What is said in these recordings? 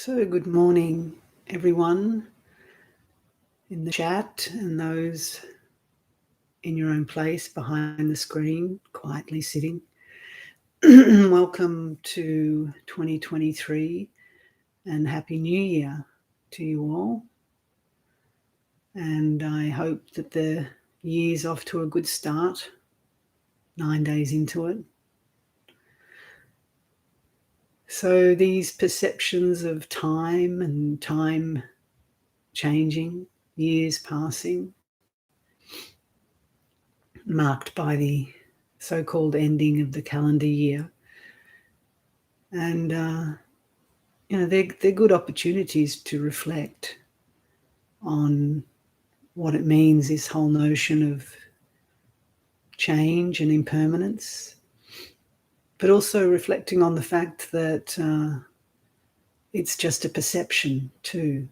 So good morning, everyone in the chat and those in your own place behind the screen, quietly sitting. Welcome to 2023 and Happy New Year to you all. And I hope that the year's off to a good start, 9 days into it. So these perceptions of time and time changing, years passing, marked by the so-called ending of the calendar year. And, they're good opportunities to reflect on what it means, this whole notion of change and impermanence, but also reflecting on the fact that it's just a perception too.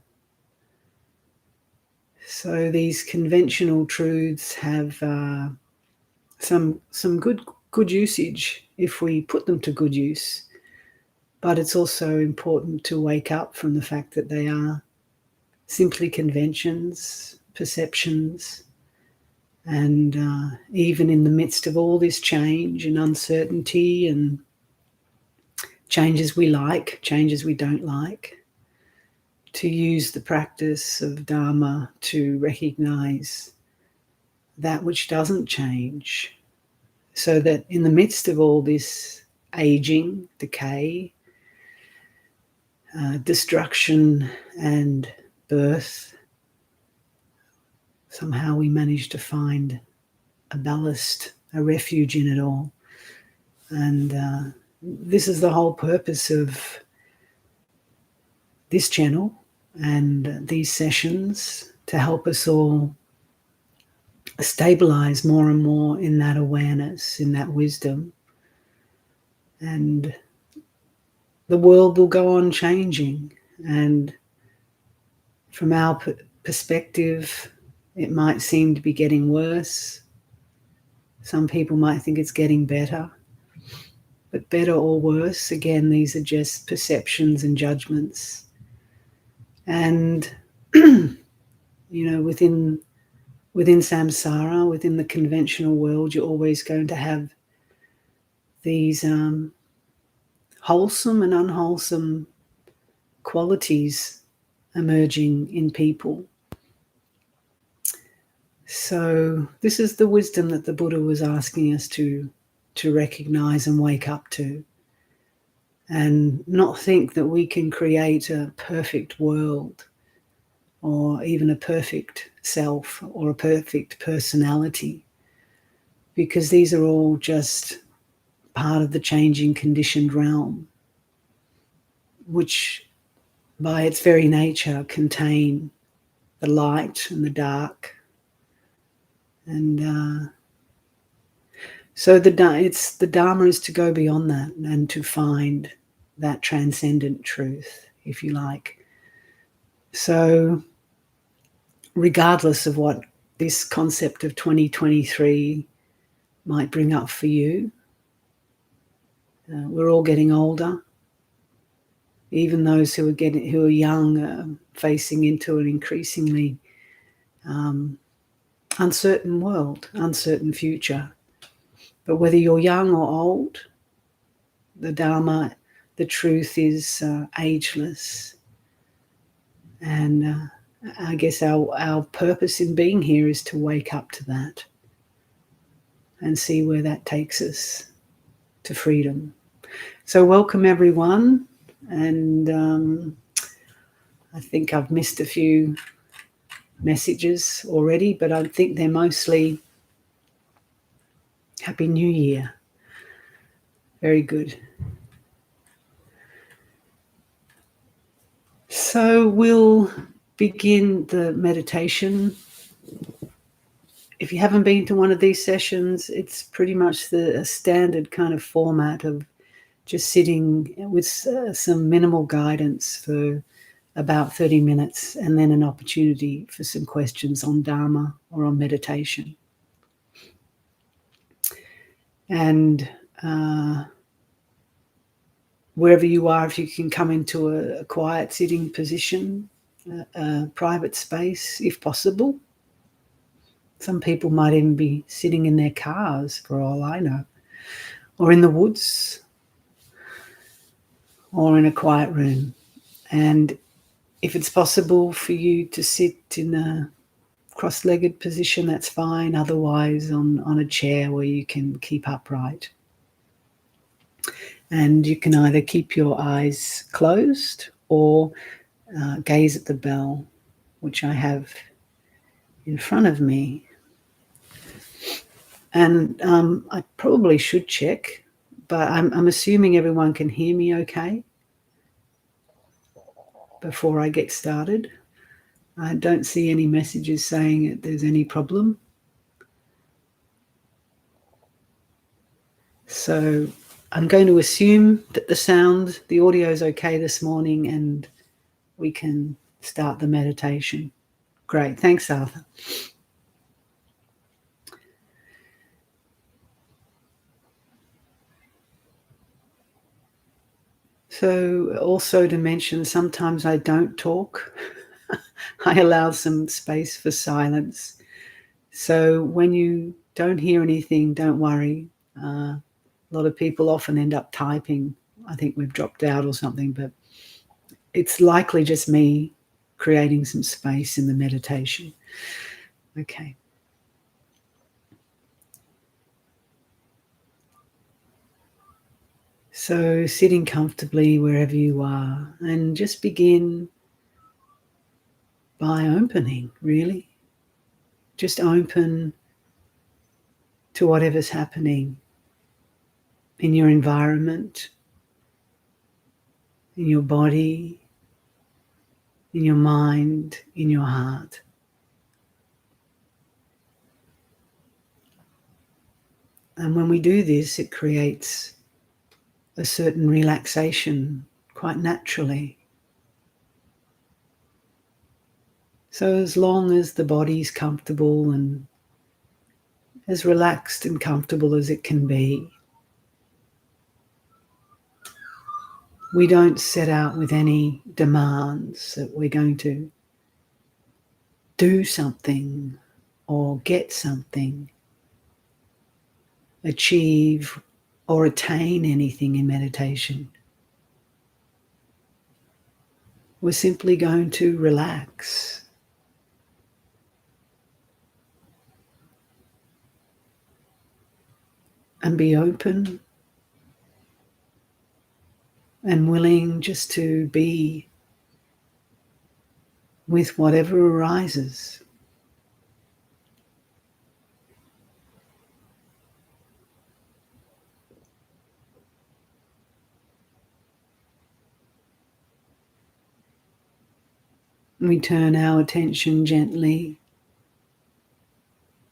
So these conventional truths have some good usage if we put them to good use, but it's also important to wake up from the fact that they are simply conventions, perceptions, and even in the midst of all this change and uncertainty and changes we like, changes we don't like, to use the practice of Dharma to recognize that which doesn't change, so that in the midst of all this aging, decay, destruction and birth, somehow we manage to find a ballast, a refuge in it all. And this is the whole purpose of this channel and these sessions, to help us all stabilize more and more in that awareness, in that wisdom. And the world will go on changing, and from our perspective, it might seem to be getting worse. Some people might think it's getting better, but better or worse, again, these are just perceptions and judgments. And within samsara, within the conventional world, you're always going to have these wholesome and unwholesome qualities emerging in people. So this is the wisdom that the Buddha was asking us to recognize and wake up to, and not think that we can create a perfect world or even a perfect self or a perfect personality, because these are all just part of the changing conditioned realm, which by its very nature contain the light and the dark. And so the Dharma is to go beyond that and to find that transcendent truth, if you like. So regardless of what this concept of 2023 might bring up for you, we're all getting older. Even those who are young, facing into an increasingly uncertain world, uncertain future. But whether you're young or old, the Dharma, the truth is ageless. And I guess our purpose in being here is to wake up to that and see where that takes us to freedom. So welcome everyone. And I think I've missed a few messages already, but I think they're mostly Happy New Year. Very good. So we'll begin the meditation. If you haven't been to one of these sessions, it's pretty much the standard kind of format of just sitting with some minimal guidance for about 30 minutes, and then an opportunity for some questions on Dharma or on meditation. And wherever you are, if you can come into a quiet sitting position, a private space, if possible. Some people might even be sitting in their cars, for all I know, or in the woods, or in a quiet room. And if it's possible for you to sit in a cross-legged position, that's fine. Otherwise, on a chair where you can keep upright. And you can either keep your eyes closed or gaze at the bell, which I have in front of me. And I probably should check, but I'm assuming everyone can hear me okay before I get started. I don't see any messages saying that there's any problem. So I'm going to assume that the audio is okay this morning, and we can start the meditation. Great. Thanks, Arthur. So also to mention, sometimes I don't talk. I allow some space for silence. So when you don't hear anything, don't worry. A lot of people often end up typing. I think we've dropped out or something, but it's likely just me creating some space in the meditation. Okay. So sitting comfortably wherever you are, and just begin by opening, really. Just open to whatever's happening in your environment, in your body, in your mind, in your heart. And when we do this, it creates a certain relaxation quite naturally. So as long as the body's comfortable and as relaxed and comfortable as it can be, we don't set out with any demands that we're going to do something or get something, achieve or attain anything in meditation. We're simply going to relax. And be open and willing just to be with whatever arises. We turn our attention gently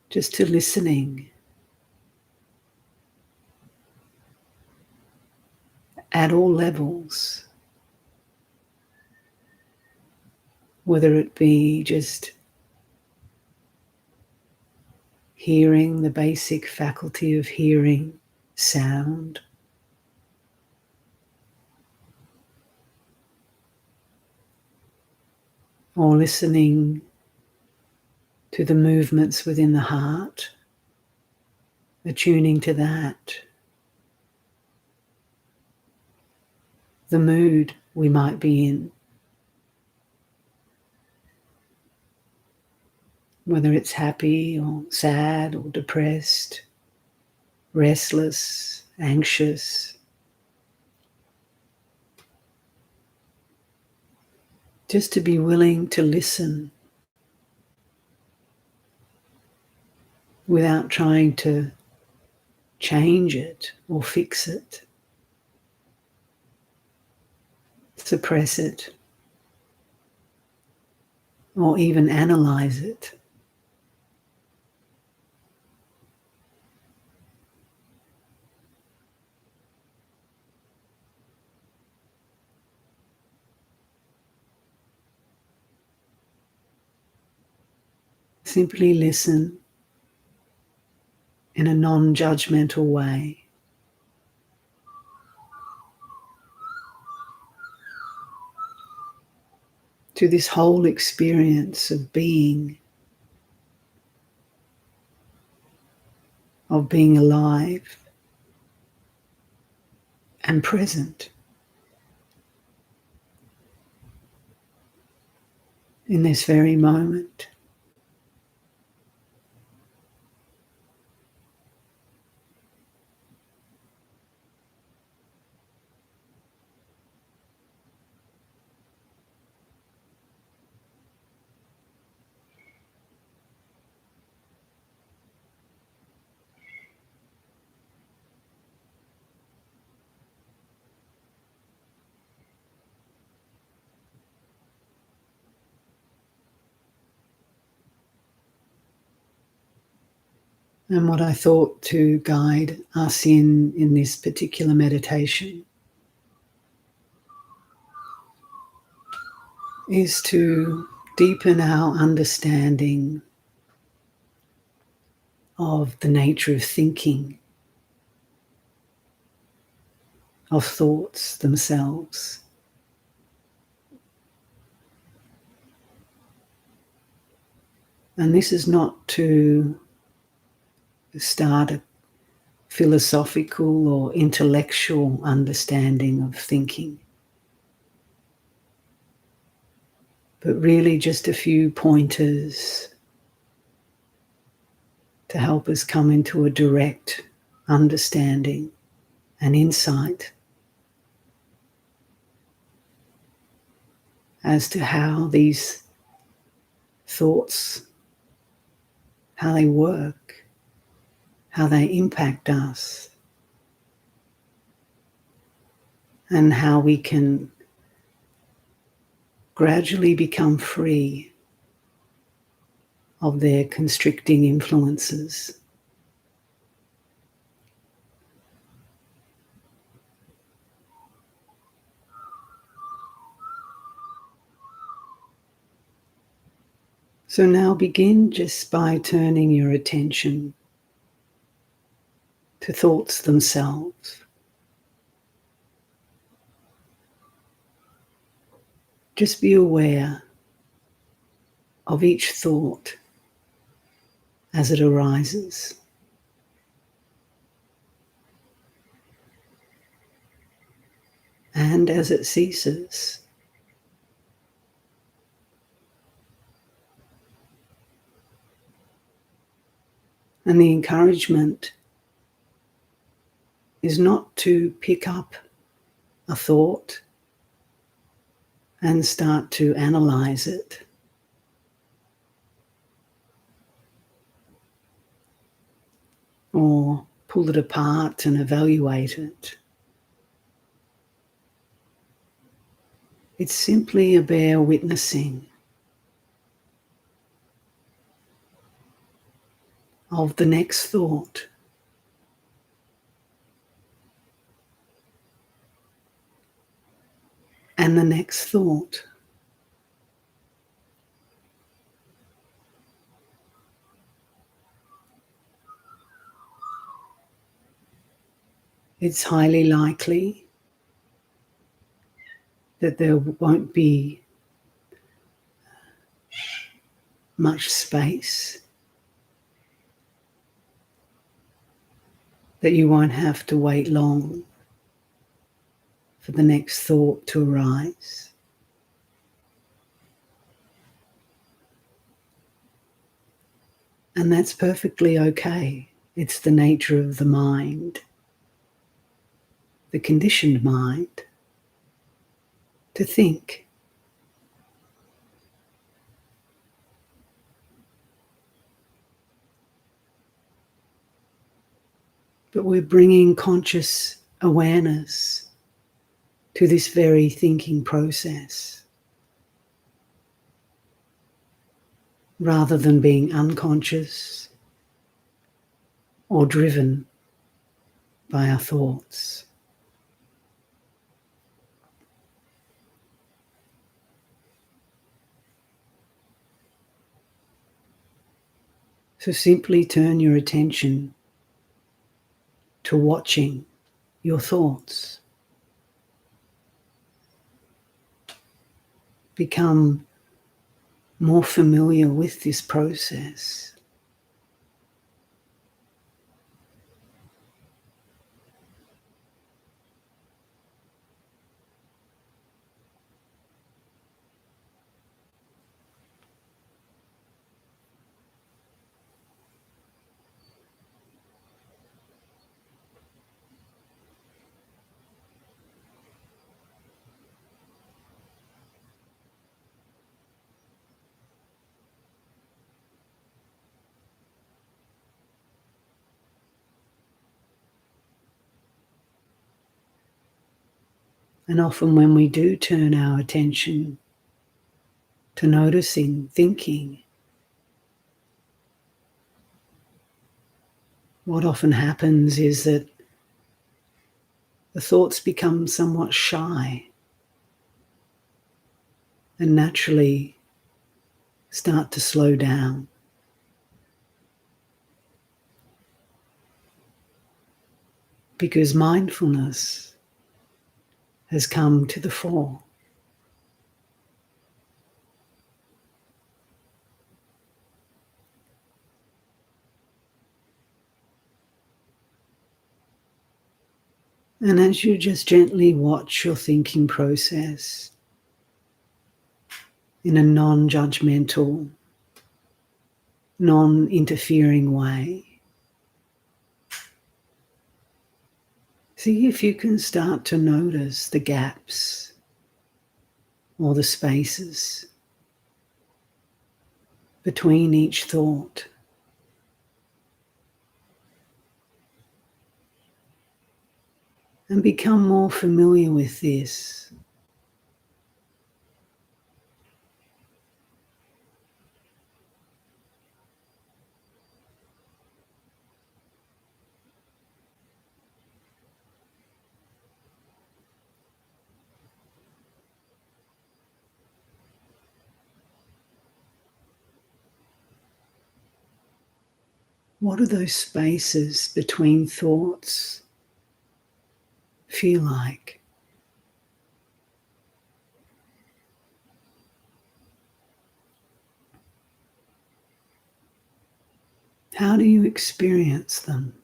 just to listening at all levels, whether it be just hearing, the basic faculty of hearing sound, or listening to the movements within the heart, attuning to that, the mood we might be in, whether it's happy or sad or depressed, restless, anxious. Just to be willing to listen without trying to change it or fix it, suppress it, or even analyze it. Simply listen in a non-judgmental way. to this whole experience of being alive and present in this very moment. And what I thought to guide us in this particular meditation is to deepen our understanding of the nature of thinking, of thoughts themselves. And this is not to start a philosophical or intellectual understanding of thinking, but really just a few pointers to help us come into a direct understanding and insight as to how these thoughts, how they work, how they impact us, and how we can gradually become free of their constricting influences. So now begin just by turning your attention to thoughts themselves. Just be aware of each thought as it arises. And as it ceases. And the encouragement is not to pick up a thought and start to analyze it, or pull it apart and evaluate it. It's simply a bare witnessing of the next thought. And the next thought. It's highly likely that there won't be much space, that you won't have to wait long for the next thought to arise. And that's perfectly okay. It's the nature of the mind, the conditioned mind, to think. But we're bringing conscious awareness to this very thinking process, rather than being unconscious or driven by our thoughts. So simply turn your attention to watching your thoughts. become more familiar with this process. And often when we do turn our attention to noticing thinking, what often happens is that the thoughts become somewhat shy and naturally start to slow down. Because mindfulness has come to the fore. And as you just gently watch your thinking process in a non-judgmental, non-interfering way, see if you can start to notice the gaps or the spaces between each thought. And become more familiar with this. What do those spaces between thoughts feel like? How do you experience them?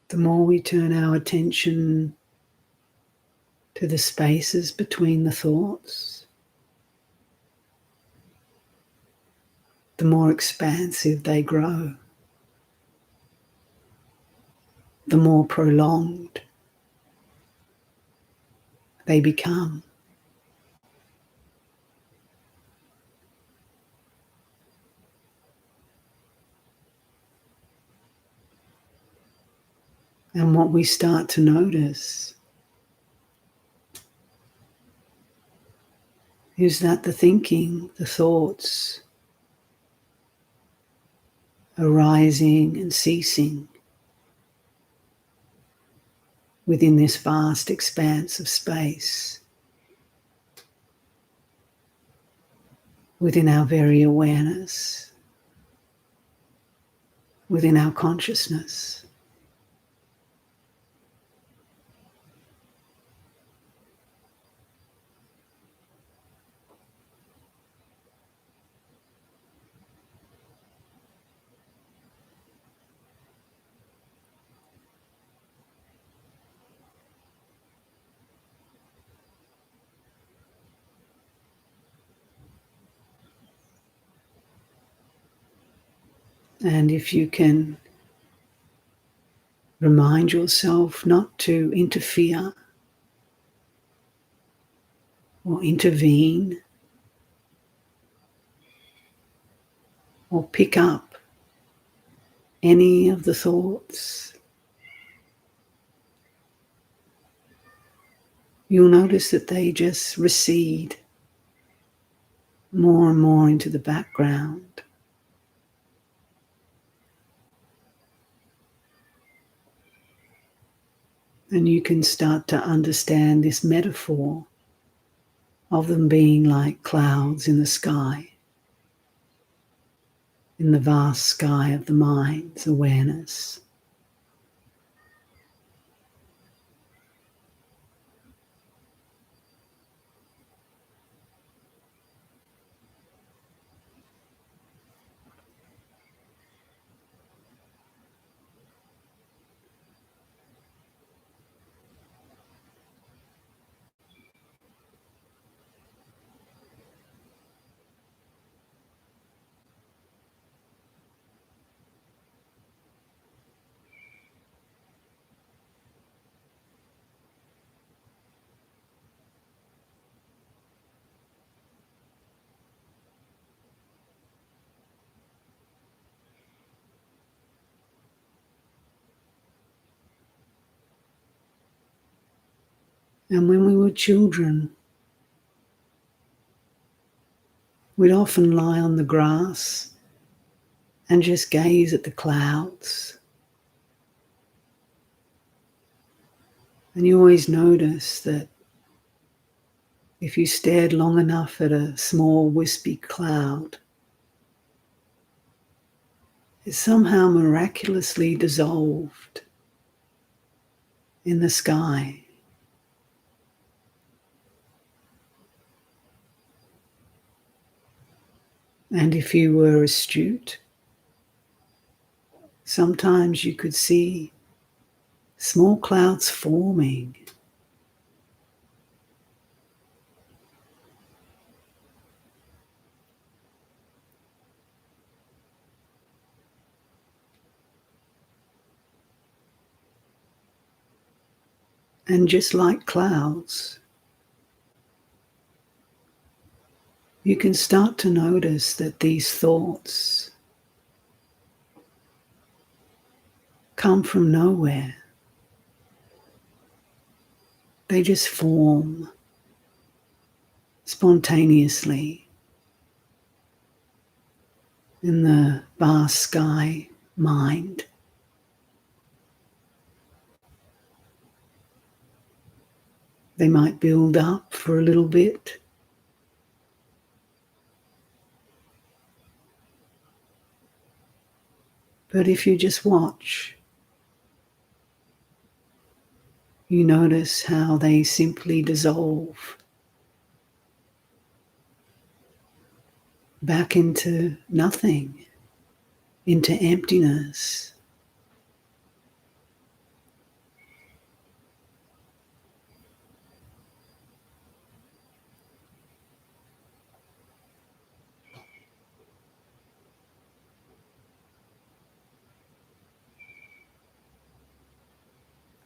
The more we turn our attention to the spaces between the thoughts, the more expansive they grow, the more prolonged they become. And what we start to notice is that the thinking, the thoughts, arising and ceasing within this vast expanse of space, within our very awareness, within our consciousness. And if you can remind yourself not to interfere or intervene or pick up any of the thoughts, you'll notice that they just recede more and more into the background. And you can start to understand this metaphor of them being like clouds in the sky, in the vast sky of the mind's awareness. And when we were children, we'd often lie on the grass and just gaze at the clouds. And you always notice that if you stared long enough at a small wispy cloud, it somehow miraculously dissolved in the sky. And if you were astute, sometimes you could see small clouds forming. And just like clouds, you can start to notice that these thoughts come from nowhere. They just form spontaneously in the vast sky mind. They might build up for a little bit, but if you just watch, you notice how they simply dissolve back into nothing, into emptiness.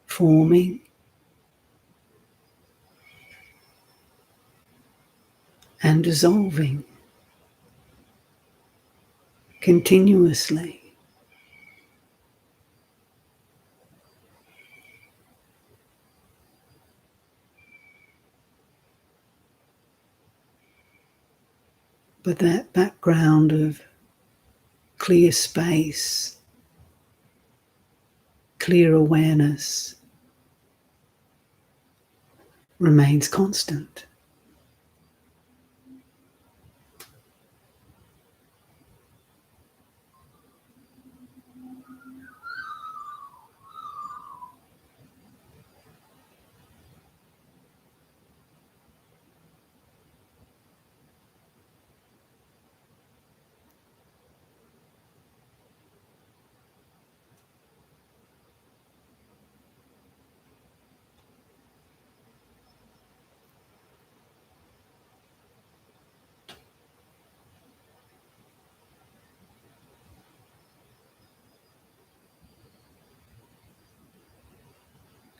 Forming and dissolving continuously. But that background of clear space, clear awareness remains constant.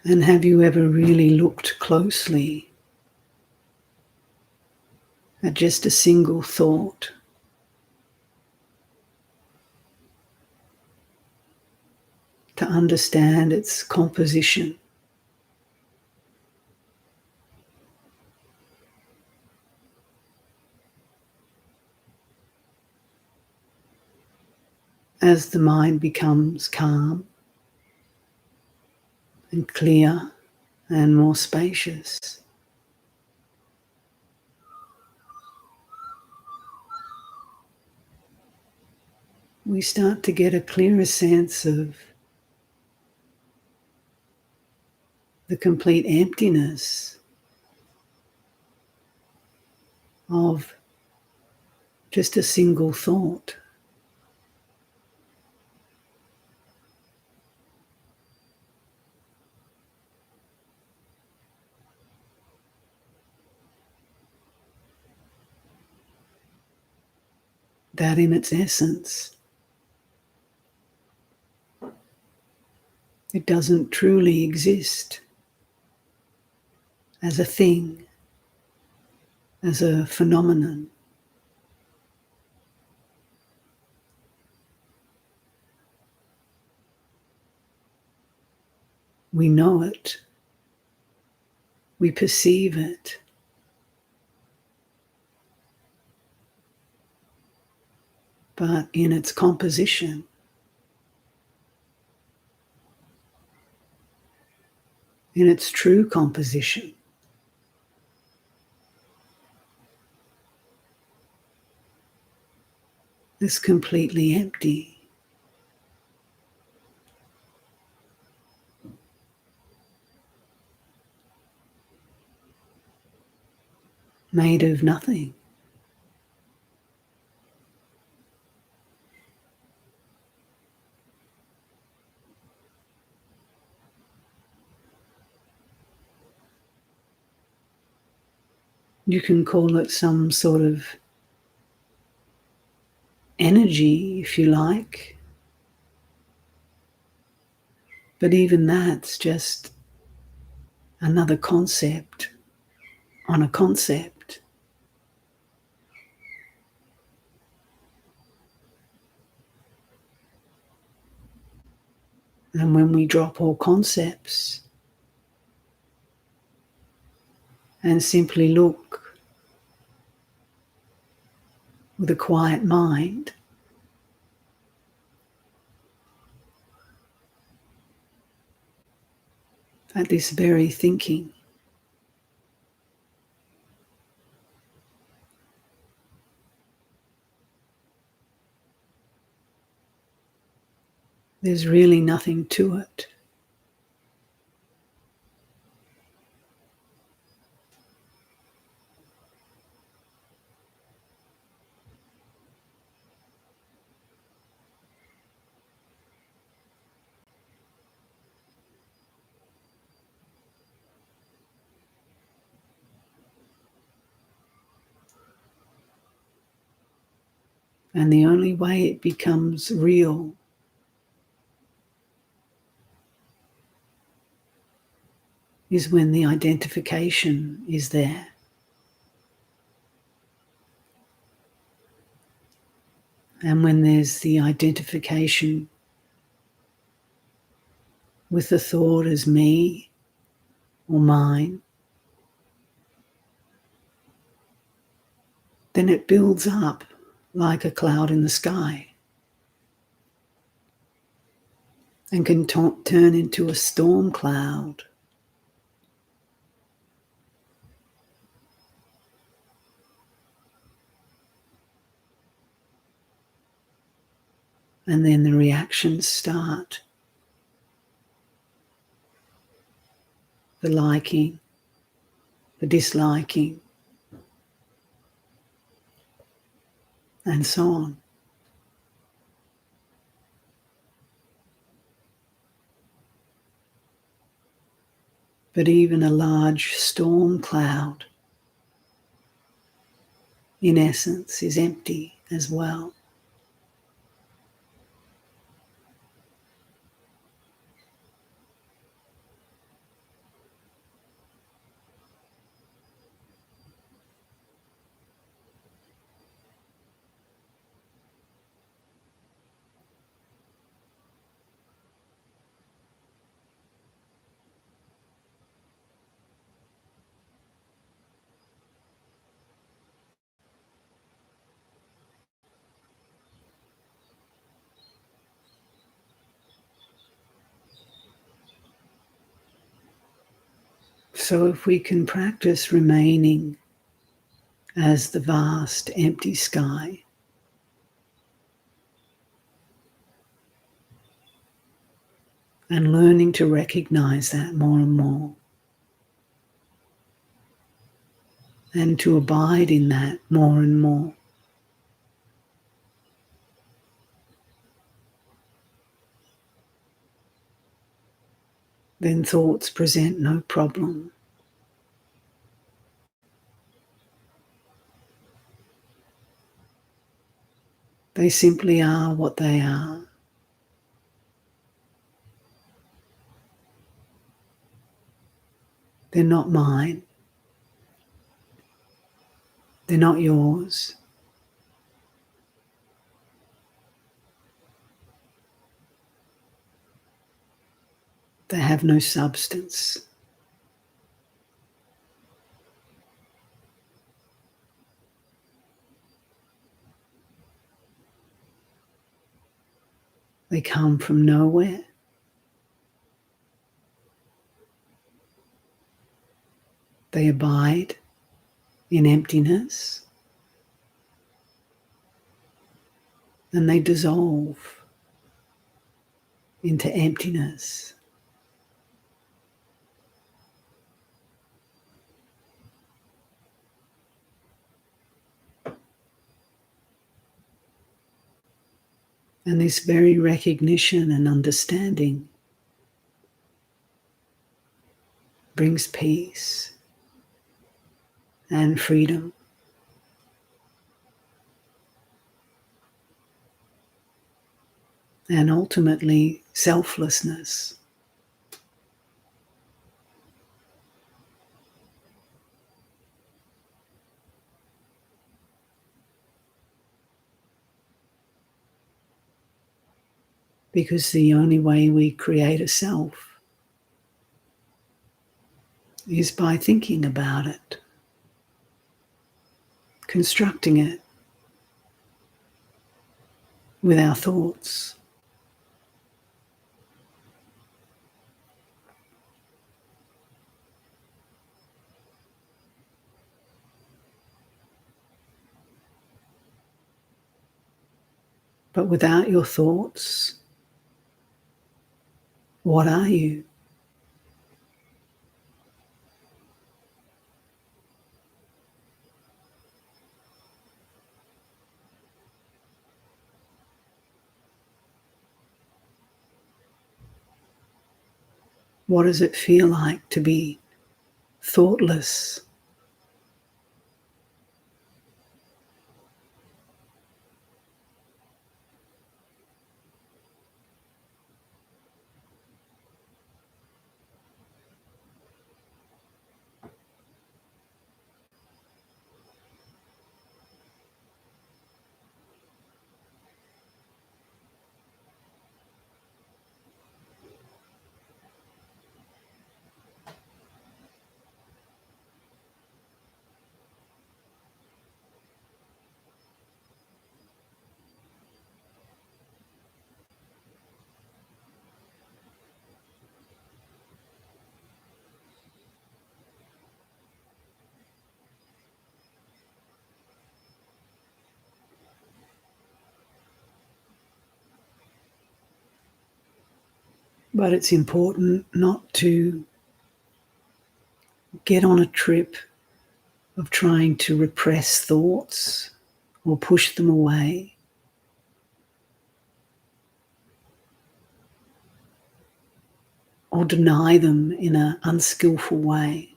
And have you ever really looked closely at just a single thought? to understand its composition. As the mind becomes calm and clear and more spacious, we start to get a clearer sense of the complete emptiness of just a single thought. That in its essence, it doesn't truly exist as a thing, as a phenomenon. We know it, we perceive it, but in its composition, in its true composition, it's completely empty. Made of nothing. You can call it some sort of energy, if you like, but even that's just another concept on a concept. And when we drop all concepts and simply look with a quiet mind, at this very thinking, there's really nothing to it. And the only way it becomes real is when the identification is there. And when there's the identification with the thought as me or mine, then it builds up like a cloud in the sky and can turn into a storm cloud. And then the reactions start. The liking, the disliking, and so on. But even a large storm cloud, in essence, is empty as well. So if we can practice remaining as the vast empty sky, and learning to recognize that more and more, and to abide in that more and more, then thoughts present no problem. They simply are what they are. They're not mine. They're not yours. They have no substance. They come from nowhere. They abide in emptiness, and they dissolve into emptiness. And this very recognition and understanding brings peace and freedom. And ultimately, selflessness. Because the only way we create a self is by thinking about it, constructing it with our thoughts. But without your thoughts, what are you? What does it feel like to be thoughtless? But it's important not to get on a trip of trying to repress thoughts or push them away. Or deny them in an unskillful way.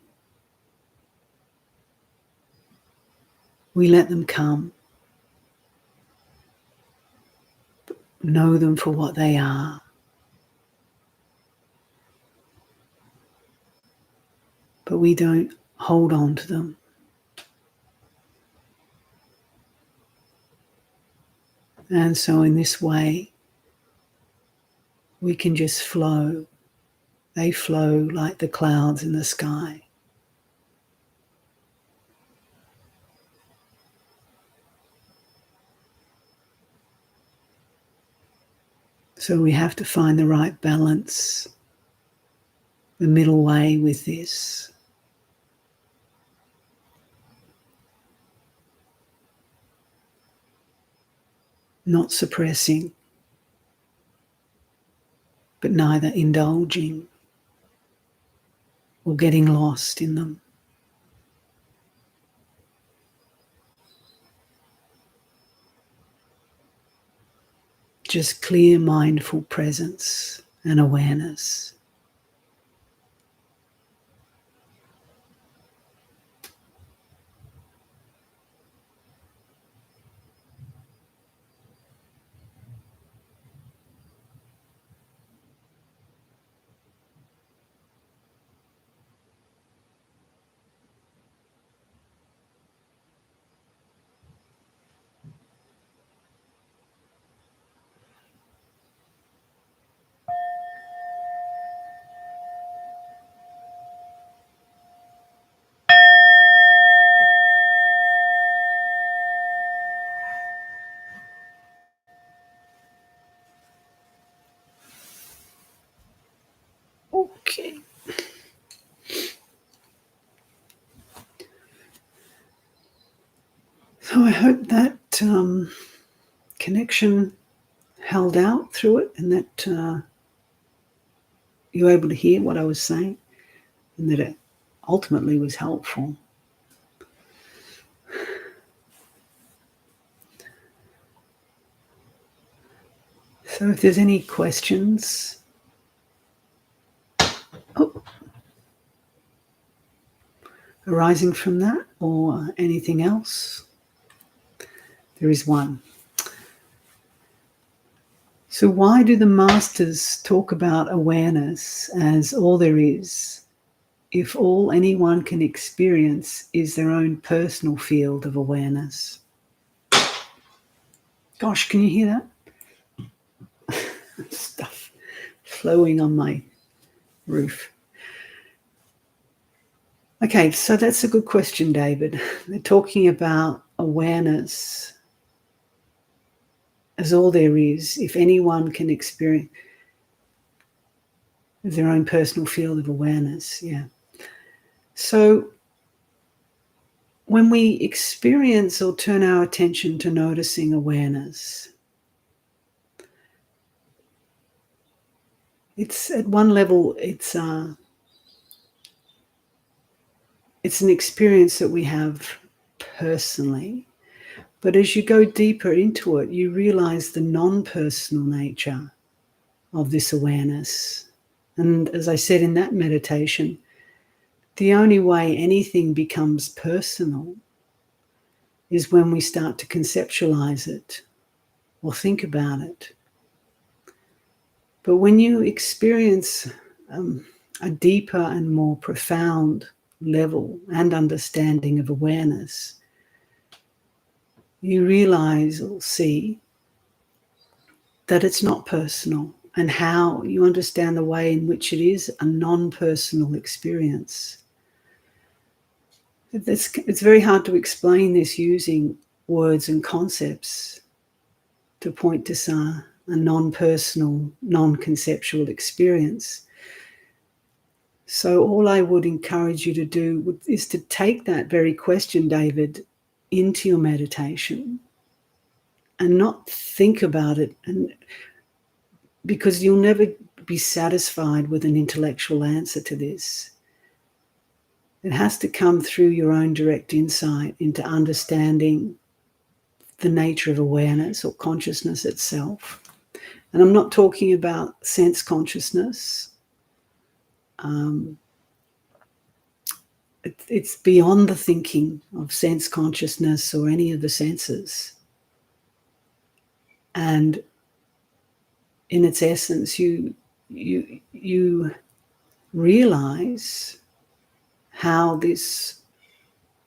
We let them come, know them for what they are. But we don't hold on to them. And so in this way, we can just flow. They flow like the clouds in the sky. So we have to find the right balance, the middle way with this. not suppressing, but neither indulging or getting lost in them. Just clear, mindful presence and awareness. Okay. So I hope that connection held out through it, and that you were able to hear what I was saying, and that it ultimately was helpful. So if there's any questions, arising from that or anything else, there is one. So why do the masters talk about awareness as all there is, if all anyone can experience is their own personal field of awareness? Gosh, can you hear that? Stuff flowing on my roof. Okay, so that's a good question, David. They're talking about awareness as all there is, if anyone can experience their own personal field of awareness. Yeah. So when we experience or turn our attention to noticing awareness, it's at one level, it's an experience that we have personally. But as you go deeper into it, you realize the non-personal nature of this awareness. And as I said in that meditation, the only way anything becomes personal is when we start to conceptualize it or think about it. But when you experience a deeper and more profound level and understanding of awareness, you realize or see that it's not personal, and how you understand the way in which it is a non-personal experience. It's very hard to explain this using words and concepts to point to a non-personal, non-conceptual experience. So all I would encourage you to do is to take that very question, David, into your meditation and not think about it, and because you'll never be satisfied with an intellectual answer to this. It has to come through your own direct insight into understanding the nature of awareness or consciousness itself. And I'm not talking about sense consciousness. It's beyond the thinking of sense consciousness or any of the senses. And in its essence, you realize how this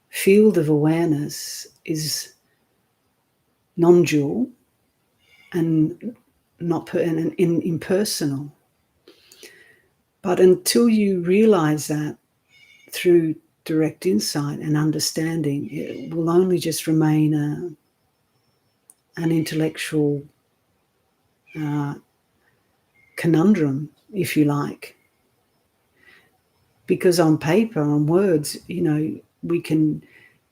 field of awareness is non-dual and not impersonal. But until you realize that through direct insight and understanding, it will only just remain an intellectual conundrum, if you like. Because on paper, on words, we can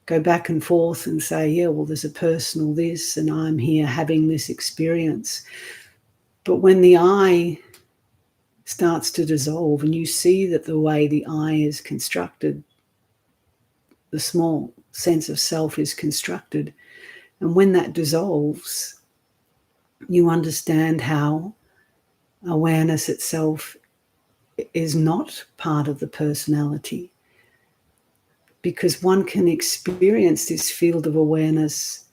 go back and forth and say, yeah, well, there's a personal this, and I'm here having this experience. But when the I starts to dissolve and you see that the way the I is constructed, the small sense of self is constructed, and when that dissolves, you understand how awareness itself is not part of the personality, because one can experience this field of awareness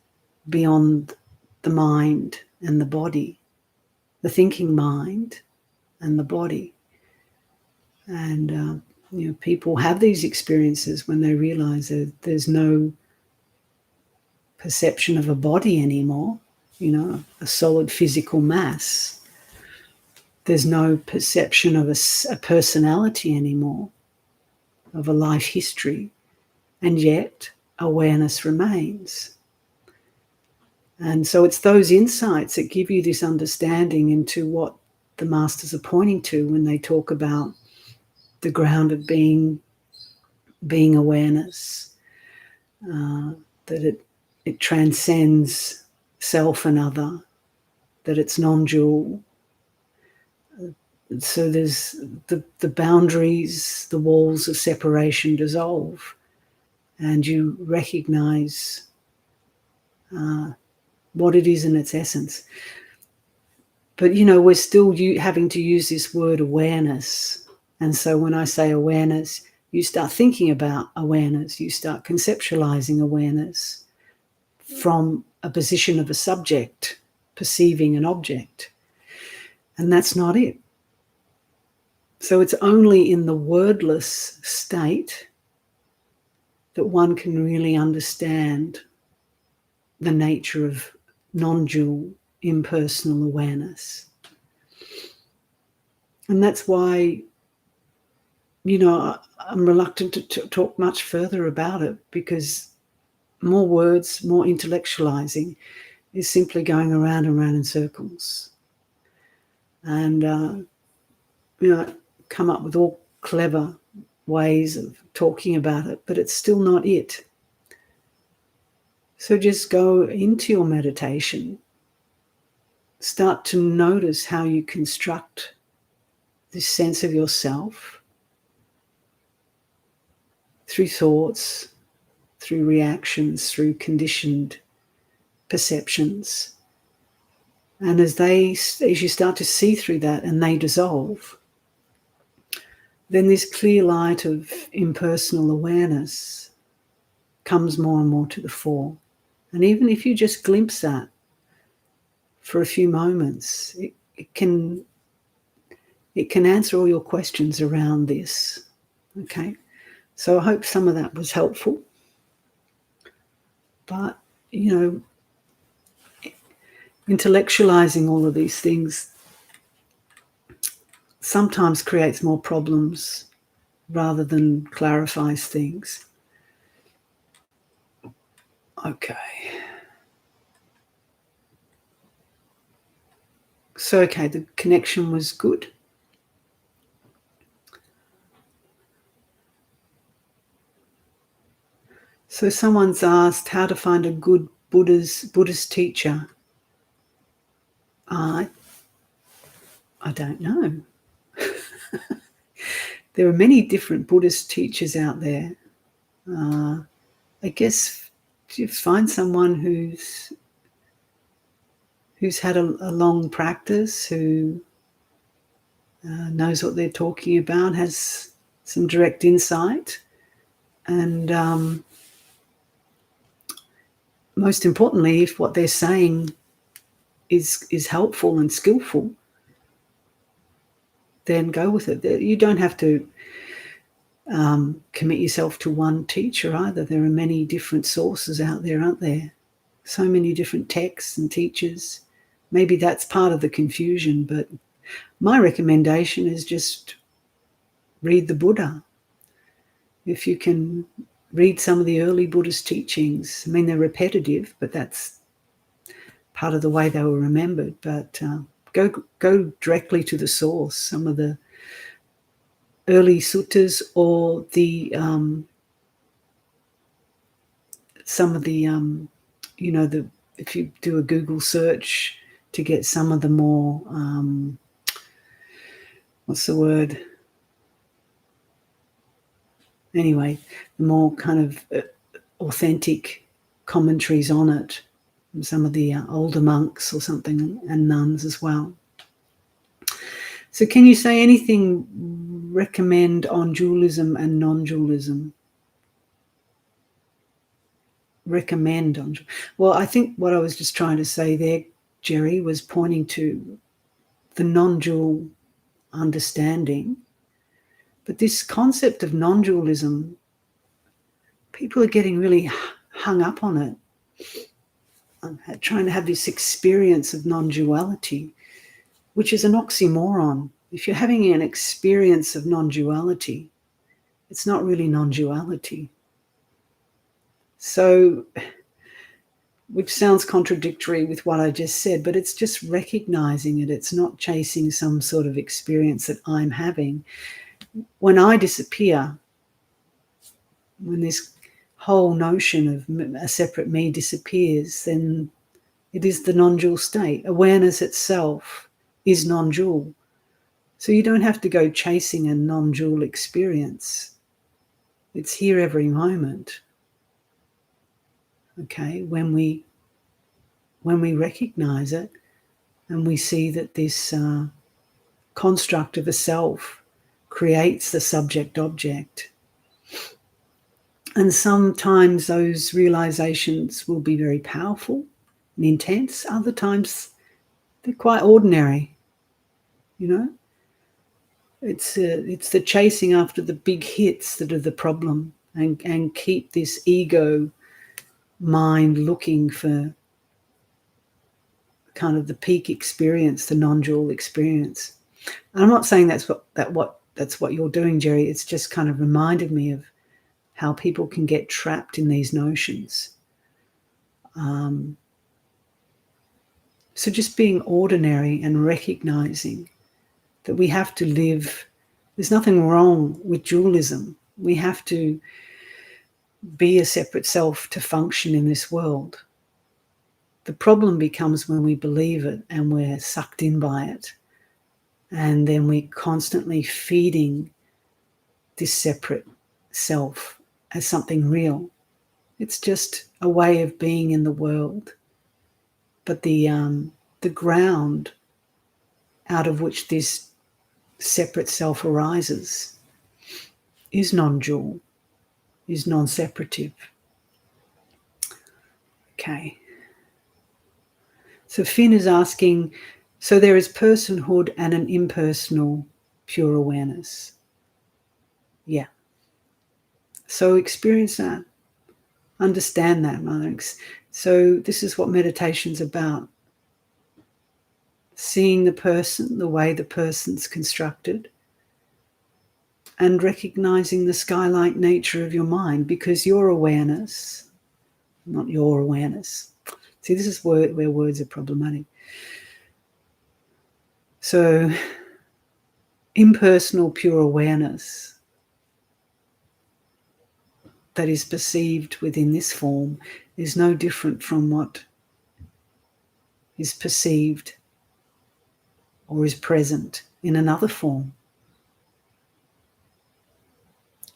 beyond the mind and the body, the thinking mind and the body. And people have these experiences when they realize that there's no perception of a body anymore, a solid physical mass. There's no perception of a personality anymore, of a life history, and yet awareness remains. And so it's those insights that give you this understanding into what the masters are pointing to when they talk about the ground of being awareness, that it transcends self and other, that it's non-dual. So there's the boundaries, the walls of separation dissolve, and you recognize what it is in its essence. But, we're still having to use this word awareness. And so when I say awareness, you start thinking about awareness, you start conceptualizing awareness from a position of a subject perceiving an object. And that's not it. So it's only in the wordless state that one can really understand the nature of non-dual, impersonal awareness. And that's why, I'm reluctant to talk much further about it, because more words, more intellectualizing is simply going around and around in circles. And, come up with all clever ways of talking about it, but it's still not it. So just go into your meditation. Start to notice how you construct this sense of yourself through thoughts, through reactions, through conditioned perceptions. And as you start to see through that and they dissolve, then this clear light of impersonal awareness comes more and more to the fore. And even if you just glimpse that for a few moments, it can answer all your questions around this. Okay, so I hope some of that was helpful. But, intellectualizing all of these things sometimes creates more problems rather than clarifies things. Okay. So, the connection was good. So someone's asked how to find a good Buddhist teacher. I don't know. There are many different Buddhist teachers out there. I guess you find someone who's had a long practice, who knows what they're talking about, has some direct insight, and most importantly, if what they're saying is helpful and skillful, then go with it. You don't have to commit yourself to one teacher either. There are many different sources out there, aren't there? So many different texts and teachers. Maybe that's part of the confusion, but my recommendation is just read the Buddha. If you can read some of the early Buddhist teachings, I mean, they're repetitive, but that's part of the way they were remembered. But go directly to the source. Some of the early suttas, or the some of the, if you do a Google search to get some of the more, what's the word? Anyway, the more kind of authentic commentaries on it, from some of the older monks or something, and nuns as well. So can you say anything recommend on dualism and non-dualism? Recommend on, well, I think what I was just trying to say there, Jerry, was pointing to the non-dual understanding. But this concept of non-dualism, people are getting really hung up on it, trying to have this experience of non-duality, which is an oxymoron. If you're having an experience of non-duality, it's not really non-duality. So, which sounds contradictory with what I just said, but it's just recognizing it. It's not chasing some sort of experience that I'm having. When I disappear, when this whole notion of a separate me disappears, then it is the non-dual state. Awareness itself is non-dual. So you don't have to go chasing a non-dual experience. It's here every moment. Okay, when we recognize it and we see that this construct of a self creates the subject-object. And sometimes those realizations will be very powerful and intense. Other times they're quite ordinary, you know. It's the chasing after the big hits that are the problem, and keep this ego mind looking for kind of the peak experience, the non-dual experience. And I'm not saying that's what you're doing, Jerry. It's just kind of reminded me of how people can get trapped in these notions. So just being ordinary and recognizing that we have to live. There's nothing wrong with dualism. We have to be a separate self to function in this world. The problem becomes when we believe it and we're sucked in by it, and then we're constantly feeding this separate self as something real. It's just a way of being in the world. But the ground out of which this separate self arises is non-dual, is non-separative. Okay. So Finn is asking, so there is personhood and an impersonal pure awareness. Yeah. So experience that. Understand that, Mother. So this is what meditation's about. Seeing the person, the way the person's constructed, and recognizing the sky-like nature of your mind, because your awareness, not your awareness. See, this is where words are problematic. So, impersonal pure awareness that is perceived within this form is no different from what is perceived or is present in another form,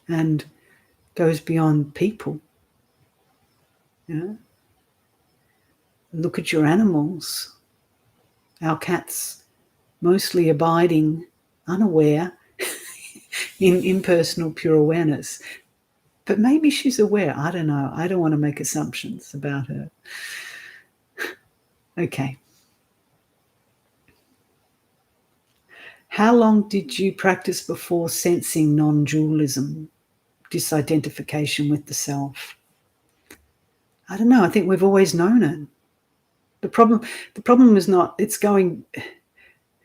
and goes beyond people. You know? Look at your animals. Our cat's mostly abiding, unaware, in impersonal pure awareness. But maybe she's aware. I don't know. I don't want to make assumptions about her. Okay. How long did you practice before sensing non-dualism, disidentification with the self? I don't know. I think we've always known it. The problem is not, it's going,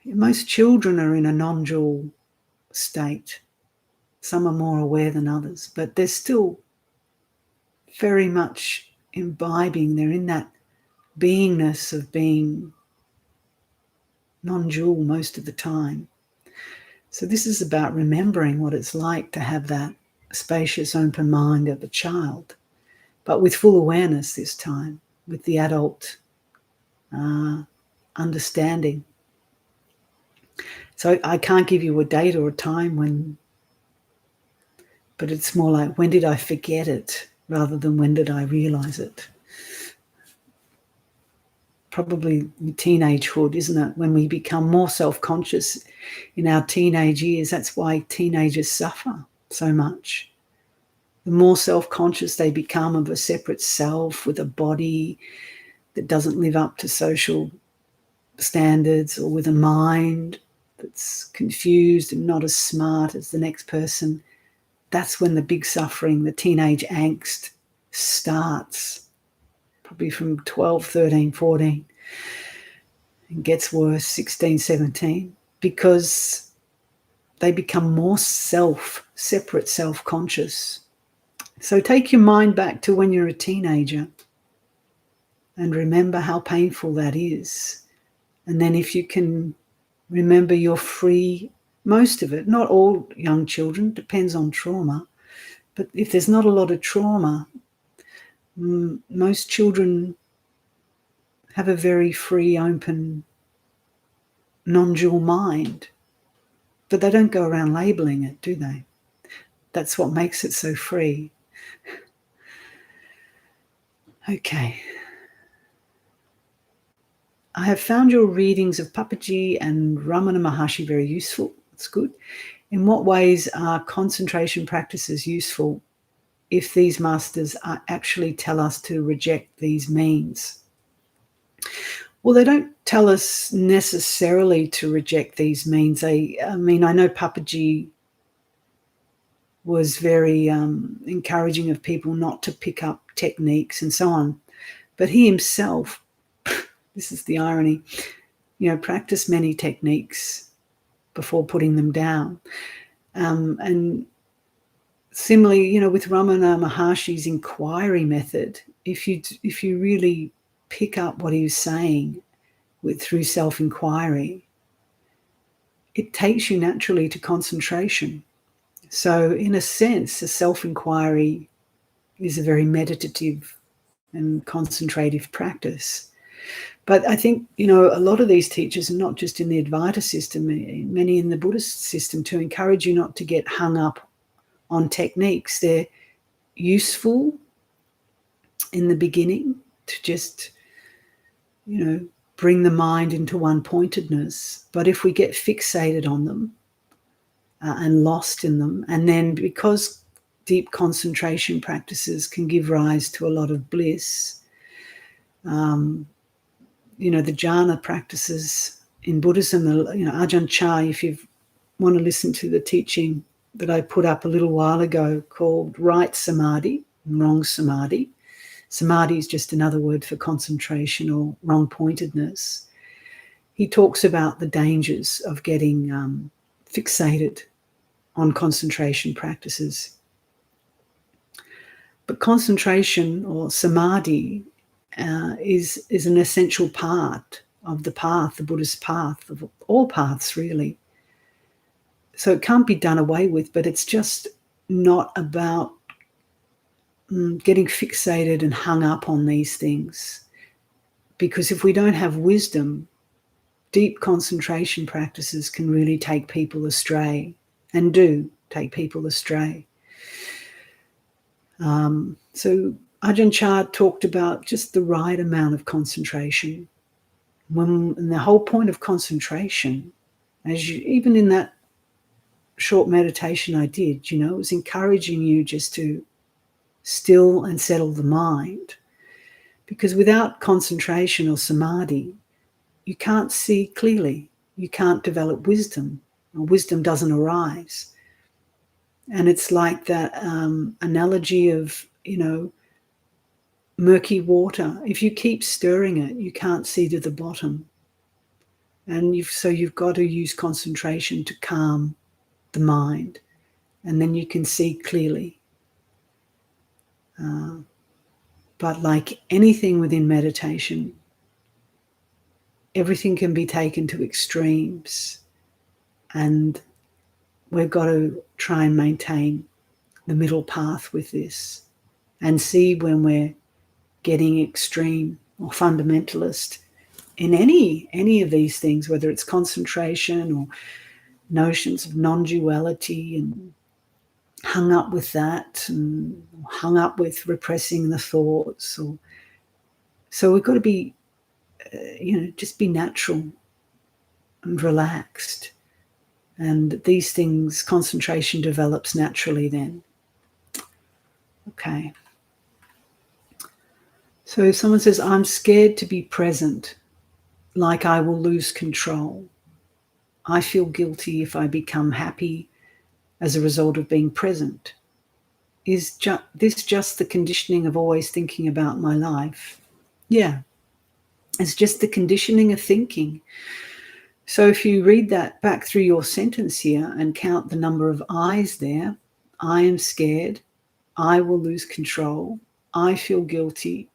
most children are in a non-dual state. Some are more aware than others, but they're still very much imbibing. They're in that beingness of being non-dual most of the time. So this is about remembering what it's like to have that spacious, open mind of a child, but with full awareness this time, with the adult understanding. So I can't give you a date or a time when, but it's more like, when did I forget it rather than when did I realize it? Probably teenagehood, isn't it? When we become more self-conscious in our teenage years, that's why teenagers suffer so much. The more self-conscious they become of a separate self with a body that doesn't live up to social standards, or with a mind that's confused and not as smart as the next person, that's when the big suffering, the teenage angst starts, probably from 12, 13, 14. It gets worse, 16, 17, because they become more separate self-conscious. So take your mind back to when you're a teenager and remember how painful that is. And then if you can remember you're free, most of it, not all young children, depends on trauma, but if there's not a lot of trauma, most children have a very free, open, non-dual mind, but they don't go around labeling it, do they? That's what makes it so free. Okay. I have found your readings of Papaji and Ramana Maharshi very useful. That's good. In what ways are concentration practices useful if these masters actually tell us to reject these means? Well, they don't tell us necessarily to reject these means. I know Papaji was very encouraging of people not to pick up techniques and so on. But he himself, this is the irony, practiced many techniques before putting them down. And similarly, with Ramana Maharshi's inquiry method, if you really pick up what he was saying through self-inquiry, it takes you naturally to concentration. So in a sense, the self-inquiry is a very meditative and concentrative practice. But I think, a lot of these teachers, and not just in the Advaita system, many in the Buddhist system, to encourage you not to get hung up on techniques. They're useful in the beginning to just, bring the mind into one-pointedness. But if we get fixated on them and lost in them, and then because deep concentration practices can give rise to a lot of bliss, the jhana practices in Buddhism, Ajahn Chah, if you want to listen to the teaching that I put up a little while ago called Right Samadhi and Wrong Samadhi. Samadhi is just another word for concentration or wrong-pointedness. He talks about the dangers of getting fixated on concentration practices. But concentration, or samadhi, is an essential part of the path, the Buddhist path, of all paths really. So it can't be done away with, but it's just not about getting fixated and hung up on these things. Because if we don't have wisdom, deep concentration practices can really take people astray, and do take people astray. So Ajahn Chah talked about just the right amount of concentration. And the whole point of concentration, even in that short meditation I did, it was encouraging you just to still and settle the mind. Because without concentration or samadhi, you can't see clearly. You can't develop wisdom, or wisdom doesn't arise. And it's like that analogy of, murky water. If you keep stirring it, you can't see to the bottom. And so you've got to use concentration to calm the mind, and then you can see clearly. But like anything within meditation, everything can be taken to extremes, and we've got to try and maintain the middle path with this. and see when we're getting extreme or fundamentalist in any of these things, whether it's concentration or notions of non-duality, and hung up with that, and hung up with repressing the thoughts. So we've got to be, just be natural and relaxed. And these things, concentration develops naturally then. Okay. So someone says, I'm scared to be present, like I will lose control. I feel guilty if I become happy as a result of being present. Is this just the conditioning of always thinking about my life? Yeah, it's just the conditioning of thinking. So if you read that back through your sentence here and count the number of I's there, I am scared, I will lose control, I feel guilty,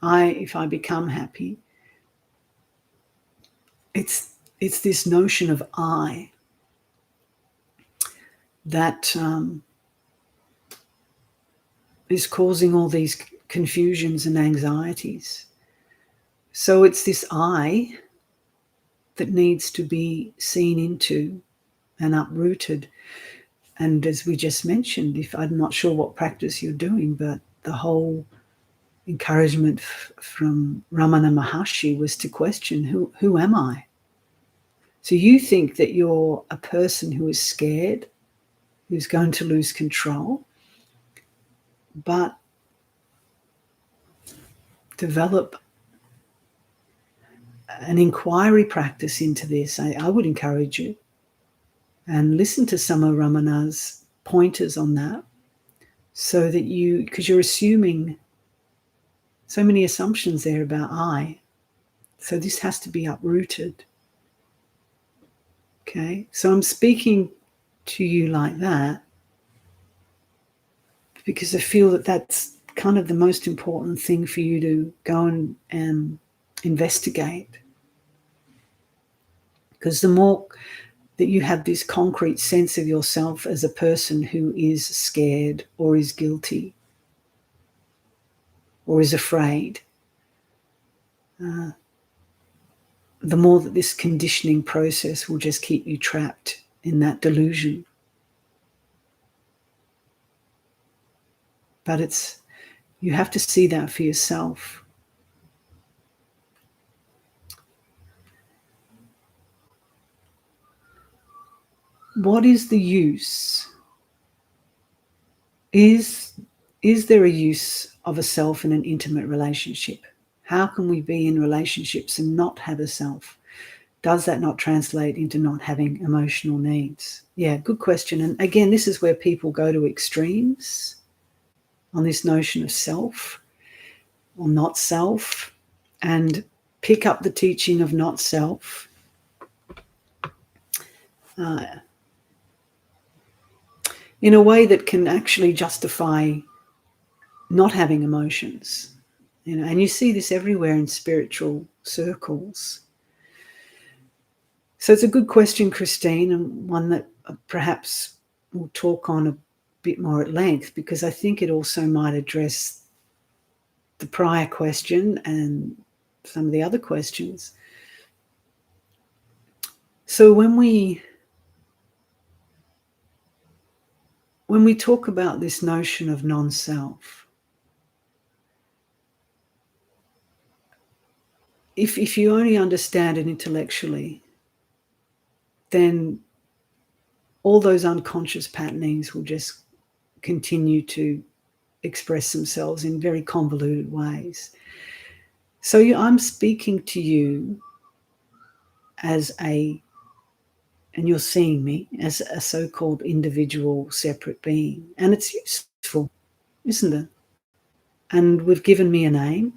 if I become happy. It's this notion of I that is causing all these confusions and anxieties. So it's this I that needs to be seen into and uprooted. And as we just mentioned, if I'm not sure what practice you're doing, but the whole encouragement from Ramana Maharshi was to question, who am I? So you think that you're a person who is scared, who's going to lose control, but develop an inquiry practice into this. I would encourage you, and listen to some of Ramana's pointers on that, so that because you're assuming so many assumptions there about I. So this has to be uprooted. Okay, so I'm speaking to you like that because I feel that that's kind of the most important thing for you to go and investigate. Because the more that you have this concrete sense of yourself as a person who is scared or is guilty or is afraid, the more that this conditioning process will just keep you trapped in that delusion. But you have to see that for yourself. What is the use? Is there a use of a self in an intimate relationship? How can we be in relationships and not have a self? Does that not translate into not having emotional needs? Yeah, good question. And again, this is where people go to extremes on this notion of self or not self, and pick up the teaching of not self in a way that can actually justify not having emotions. And you see this everywhere in spiritual circles. So it's a good question, Christine, and one that perhaps we'll talk on a bit more at length, because I think it also might address the prior question and some of the other questions. So when we talk about this notion of non-self, if you only understand it intellectually, then all those unconscious patternings will just continue to express themselves in very convoluted ways. So I'm speaking to you and you're seeing me as a so-called individual separate being. And it's useful, isn't it? And we've given me a name,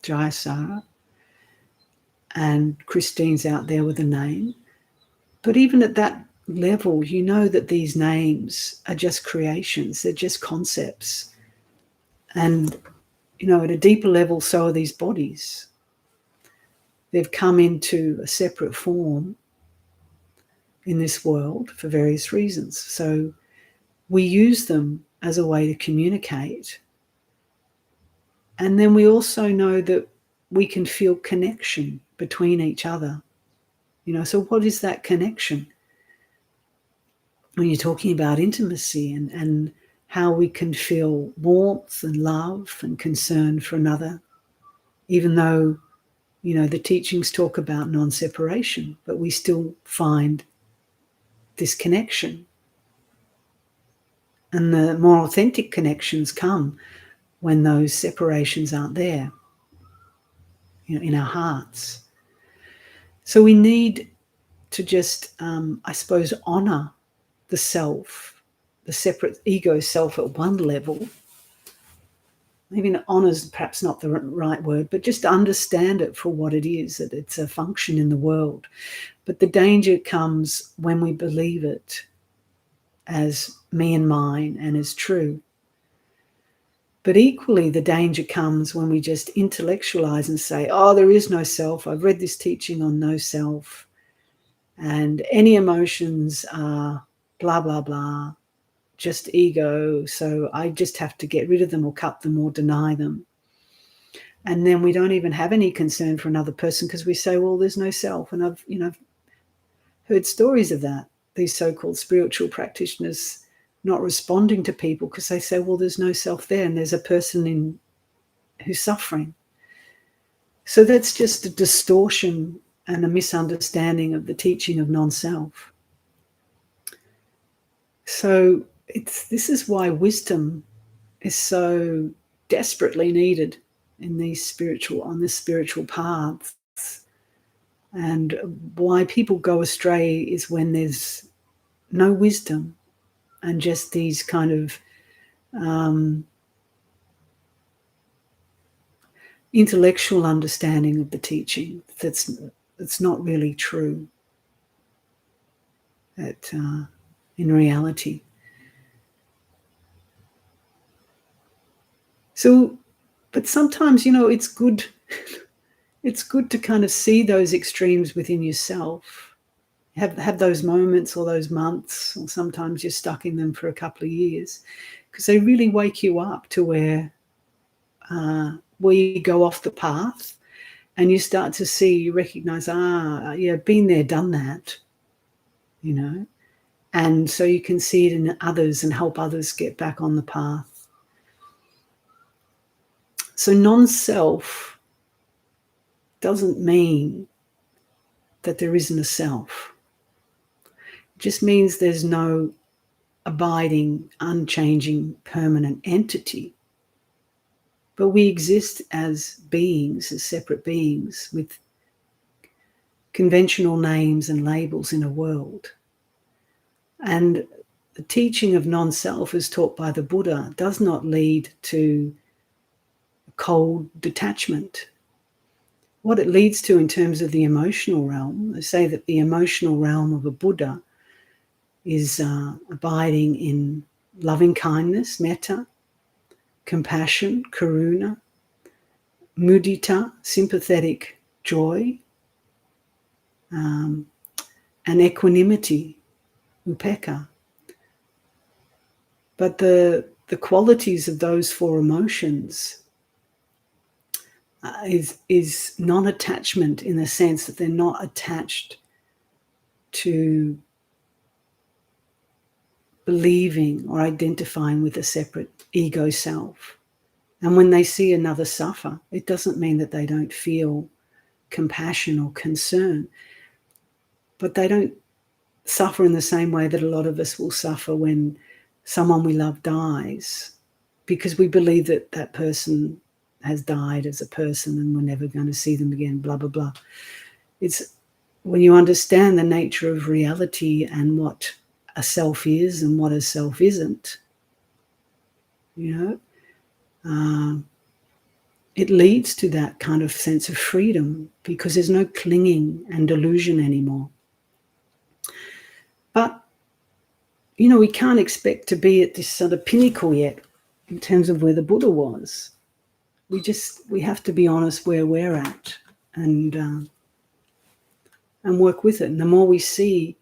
Jayasara, and Christine's out there with a name. But even at that level, you know that these names are just creations, they're just concepts. And, at a deeper level, so are these bodies. They've come into a separate form in this world for various reasons. So we use them as a way to communicate And then we also know that we can feel connection between each other. So what is that connection? When you're talking about intimacy and how we can feel warmth and love and concern for another, even though, the teachings talk about non-separation, but we still find this connection. And the more authentic connections come when those separations aren't there, in our hearts. So we need to just, I suppose, honour the self, the separate ego self at one level. Maybe honour is perhaps not the right word, but just understand it for what it is, that it's a function in the world. But the danger comes when we believe it as me and mine and as true. But equally, the danger comes when we just intellectualize and say, oh, there is no self. I've read this teaching on no self. And any emotions are blah, blah, blah, just ego. So I just have to get rid of them or cut them or deny them. And then we don't even have any concern for another person because we say, well, there's no self. And I've heard stories of that, these so-called spiritual practitioners not responding to people because they say, well, there's no self there and there's a person who's suffering. So that's just a distortion and a misunderstanding of the teaching of non-self. So this is why wisdom is so desperately needed on this spiritual paths, and why people go astray is when there's no wisdom and just these kind of intellectual understanding of the teaching that's not really true in reality. So, but sometimes, it's good to kind of see those extremes within yourself. Have those moments or those months, or sometimes you're stuck in them for a couple of years, because they really wake you up to where you go off the path and you start to see, you recognize, been there, done that, and so you can see it in others and help others get back on the path. So non-self doesn't mean that there isn't a self. It just means there's no abiding, unchanging, permanent entity. But we exist as beings, as separate beings with conventional names and labels in a world. And the teaching of non-self as taught by the Buddha does not lead to cold detachment. What it leads to in terms of the emotional realm, they say that the emotional realm of a Buddha is abiding in loving kindness, metta, compassion, karuna, mudita, sympathetic joy, and equanimity, upekkha. But the qualities of those four emotions is non-attachment, in the sense that they're not attached to believing or identifying with a separate ego self. And when they see another suffer, it doesn't mean that they don't feel compassion or concern, but they don't suffer in the same way that a lot of us will suffer when someone we love dies, because we believe that that person has died as a person and we're never going to see them again, blah, blah, blah. It's when you understand the nature of reality and what a self is and what a self isn't, it leads to that kind of sense of freedom, because there's no clinging and delusion anymore. But, we can't expect to be at this sort of pinnacle yet in terms of where the Buddha was. We have to be honest where we're at and work with it. And the more we see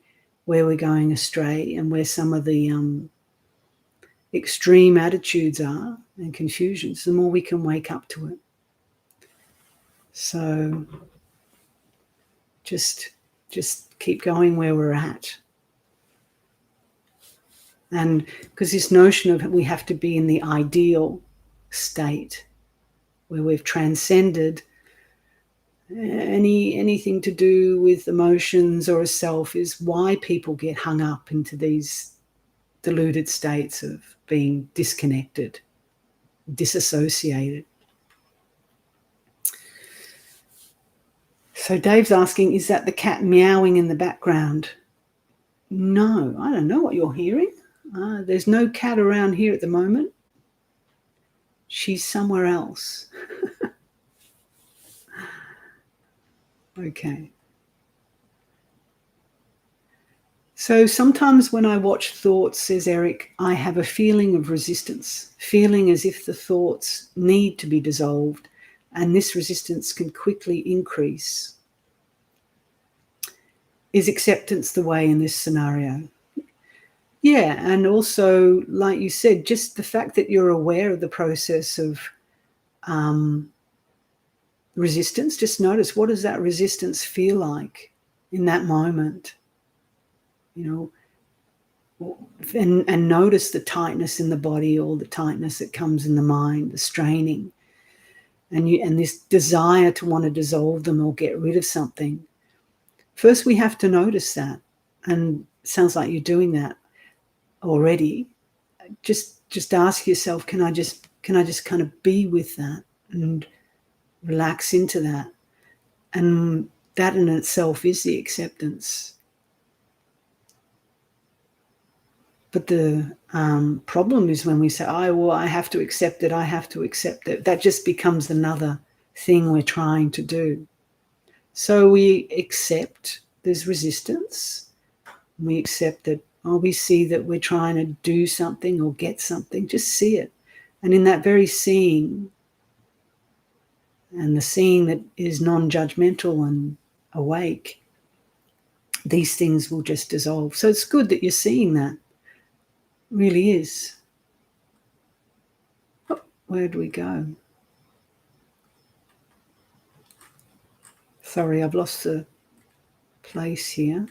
where we're going astray and where some of the extreme attitudes are and confusions, the more we can wake up to it. So just keep going where we're at. And because this notion of we have to be in the ideal state where we've transcended anything to do with emotions or a self is why people get hung up into these deluded states of being disconnected, disassociated. So Dave's asking, is that the cat meowing in the background? No, I don't know what you're hearing. There's no cat around here at the moment. She's somewhere else. Okay. So sometimes when I watch thoughts, says Eric, I have a feeling of resistance, feeling as if the thoughts need to be dissolved, and this resistance can quickly increase. Is acceptance the way in this scenario? Yeah, and also, like you said, just the fact that you're aware of the process of resistance, just notice, what does that resistance feel like in that moment? You know, and notice the tightness in the body or the tightness that comes in the mind, the straining, and this desire to want to dissolve them or get rid of something. First, we have to notice that, and it sounds like you're doing that already. Just ask yourself, can I just kind of be with that and relax into that? And that in itself is the acceptance. But the problem is when we say, I have to accept it, I have to accept it. That just becomes another thing we're trying to do. So we accept there's resistance. We accept that, we see that we're trying to do something or get something. Just see it. And in that very seeing, and the seeing that is non-judgmental and awake, these things will just dissolve. So it's good that you're seeing that. It really is. Oh, where'd we go? Sorry, I've lost the place here.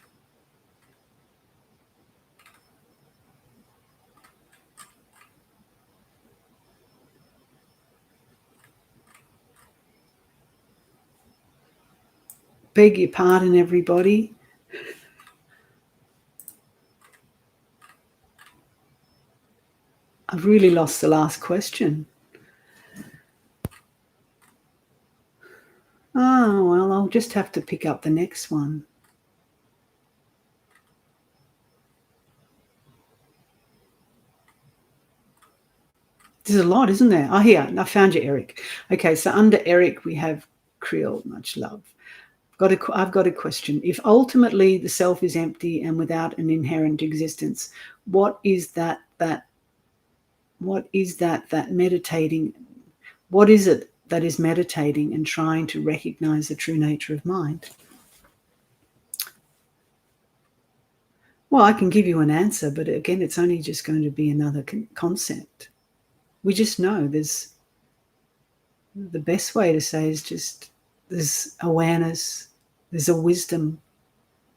Beg your pardon, everybody. I've really lost the last question. Oh, well, I'll just have to pick up the next one. There's a lot, isn't there? Oh, here, I found you, Eric. Okay, so under Eric, we have Creel, much love. I've got a question. If ultimately the self is empty and without an inherent existence, what is that meditating? What is it that is meditating and trying to recognize the true nature of mind? Well, I can give you an answer, but again, it's only just going to be another concept. We just know the best way to say is just there's awareness, there's a wisdom,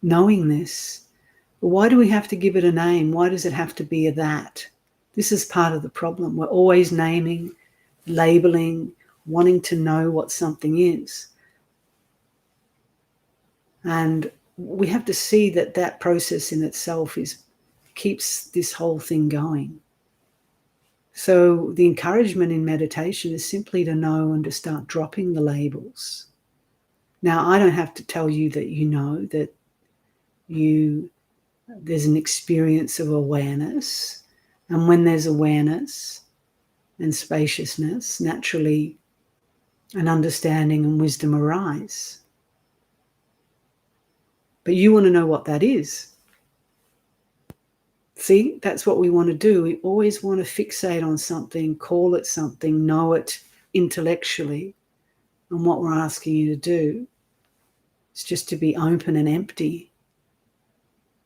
knowing this. But why do we have to give it a name? Why does it have to be a that? This is part of the problem. We're always naming, labeling, wanting to know what something is. And we have to see that process in itself keeps this whole thing going. So the encouragement in meditation is simply to know and to start dropping the labels. Now, I don't have to tell you that you know that there's an experience of awareness. And when there's awareness and spaciousness, naturally an understanding and wisdom arise. But you want to know what that is. See, that's what we want to do. We always want to fixate on something, call it something, know it intellectually. And what we're asking you to do is just to be open and empty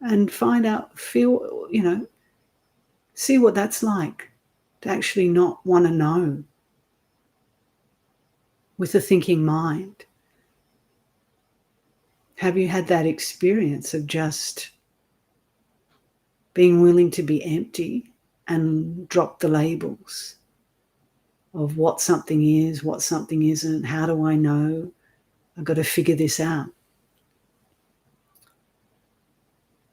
and find out, feel, see what that's like. to actually not want to know with a thinking mind. Have you had that experience of just being willing to be empty and drop the labels of what something is, what something isn't, how do I know? I've got to figure this out.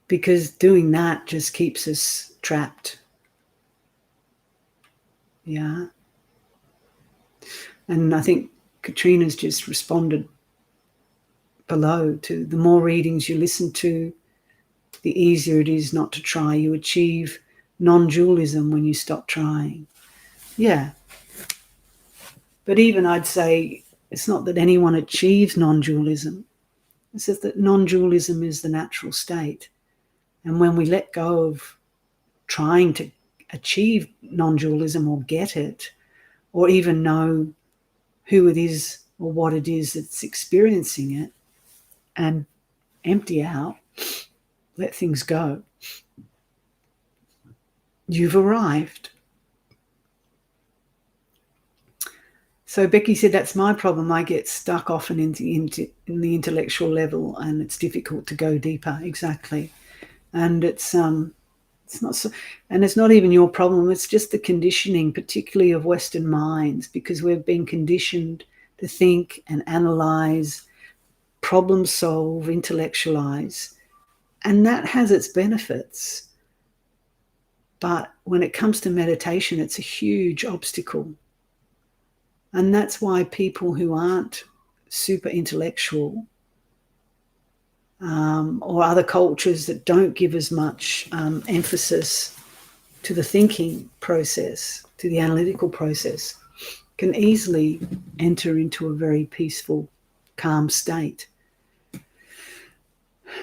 Because doing that just keeps us trapped. Yeah. And I think Katrina's just responded below to the more readings you listen to, the easier it is not to try. You achieve non-dualism when you stop trying. Yeah. But even I'd say it's not that anyone achieves non-dualism. It's just that non-dualism is the natural state. And when we let go of trying to achieve non-dualism or get it, or even know who it is or what it is that's experiencing it, and empty out, let things go, you've arrived. So Becky said, that's my problem. I get stuck often in the intellectual level, and it's difficult to go deeper. Exactly. And it's not so, and it's not even your problem. It's just the conditioning, particularly of Western minds, because we've been conditioned to think and analyze, problem solve, intellectualize, and that has its benefits. But when it comes to meditation, it's a huge obstacle. And that's why people who aren't super intellectual, or other cultures that don't give as much emphasis to the thinking process, to the analytical process, can easily enter into a very peaceful, calm state.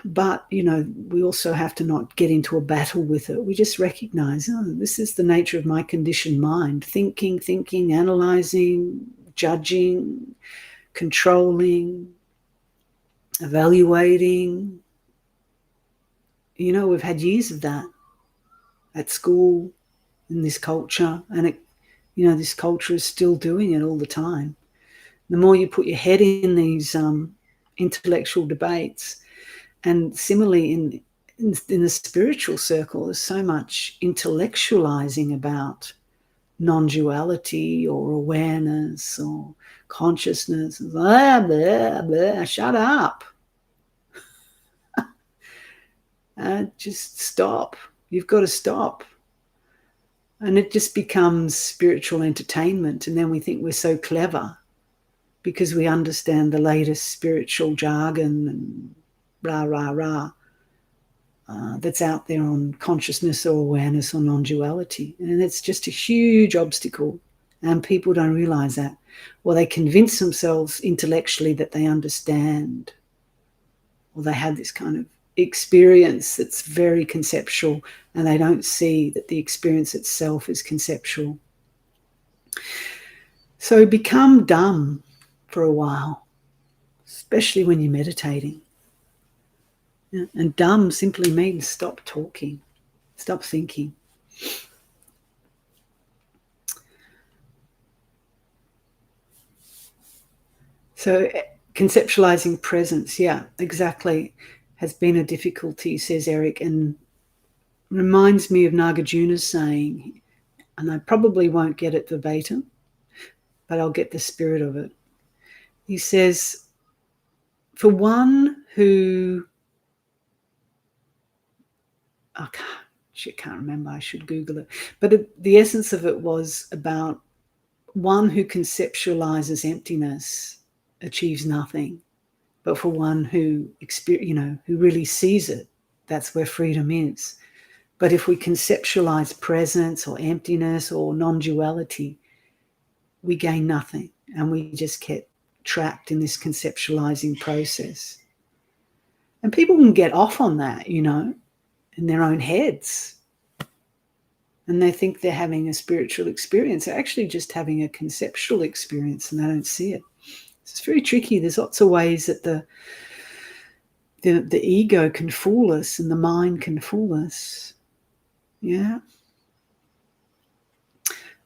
But, we also have to not get into a battle with it. We just recognize, this is the nature of my conditioned mind. Thinking, analyzing, judging, controlling, evaluating. We've had years of that at school, in this culture, and this culture is still doing it all the time. The more you put your head in these intellectual debates, and similarly in the spiritual circle, there's so much intellectualizing about non-duality or awareness or consciousness. Blah, blah, blah. Shut up. Just stop. You've got to stop. And it just becomes spiritual entertainment. And then we think we're so clever because we understand the latest spiritual jargon and rah, rah, rah, that's out there on consciousness or awareness or non-duality. And it's just a huge obstacle. And people don't realize that. Or they convince themselves intellectually that they understand, or they have this kind of experience that's very conceptual, and they don't see that the experience itself is conceptual. So become dumb for a while, especially when you're meditating. And dumb simply means stop talking, stop thinking. So conceptualizing presence, yeah, exactly, has been a difficulty, says Eric, and reminds me of Nagarjuna's saying, and I probably won't get it verbatim, but I'll get the spirit of it. He says, for one who, I can't remember, I should Google it, but the essence of it was about one who conceptualizes emptiness achieves nothing, but for one who who really sees it, that's where freedom is. But if we conceptualize presence or emptiness or non-duality, we gain nothing, and we just get trapped in this conceptualizing process. And people can get off on that, in their own heads. And they think they're having a spiritual experience. They're actually just having a conceptual experience, and they don't see it. So it's very tricky. There's lots of ways that the ego can fool us and the mind can fool us. Yeah.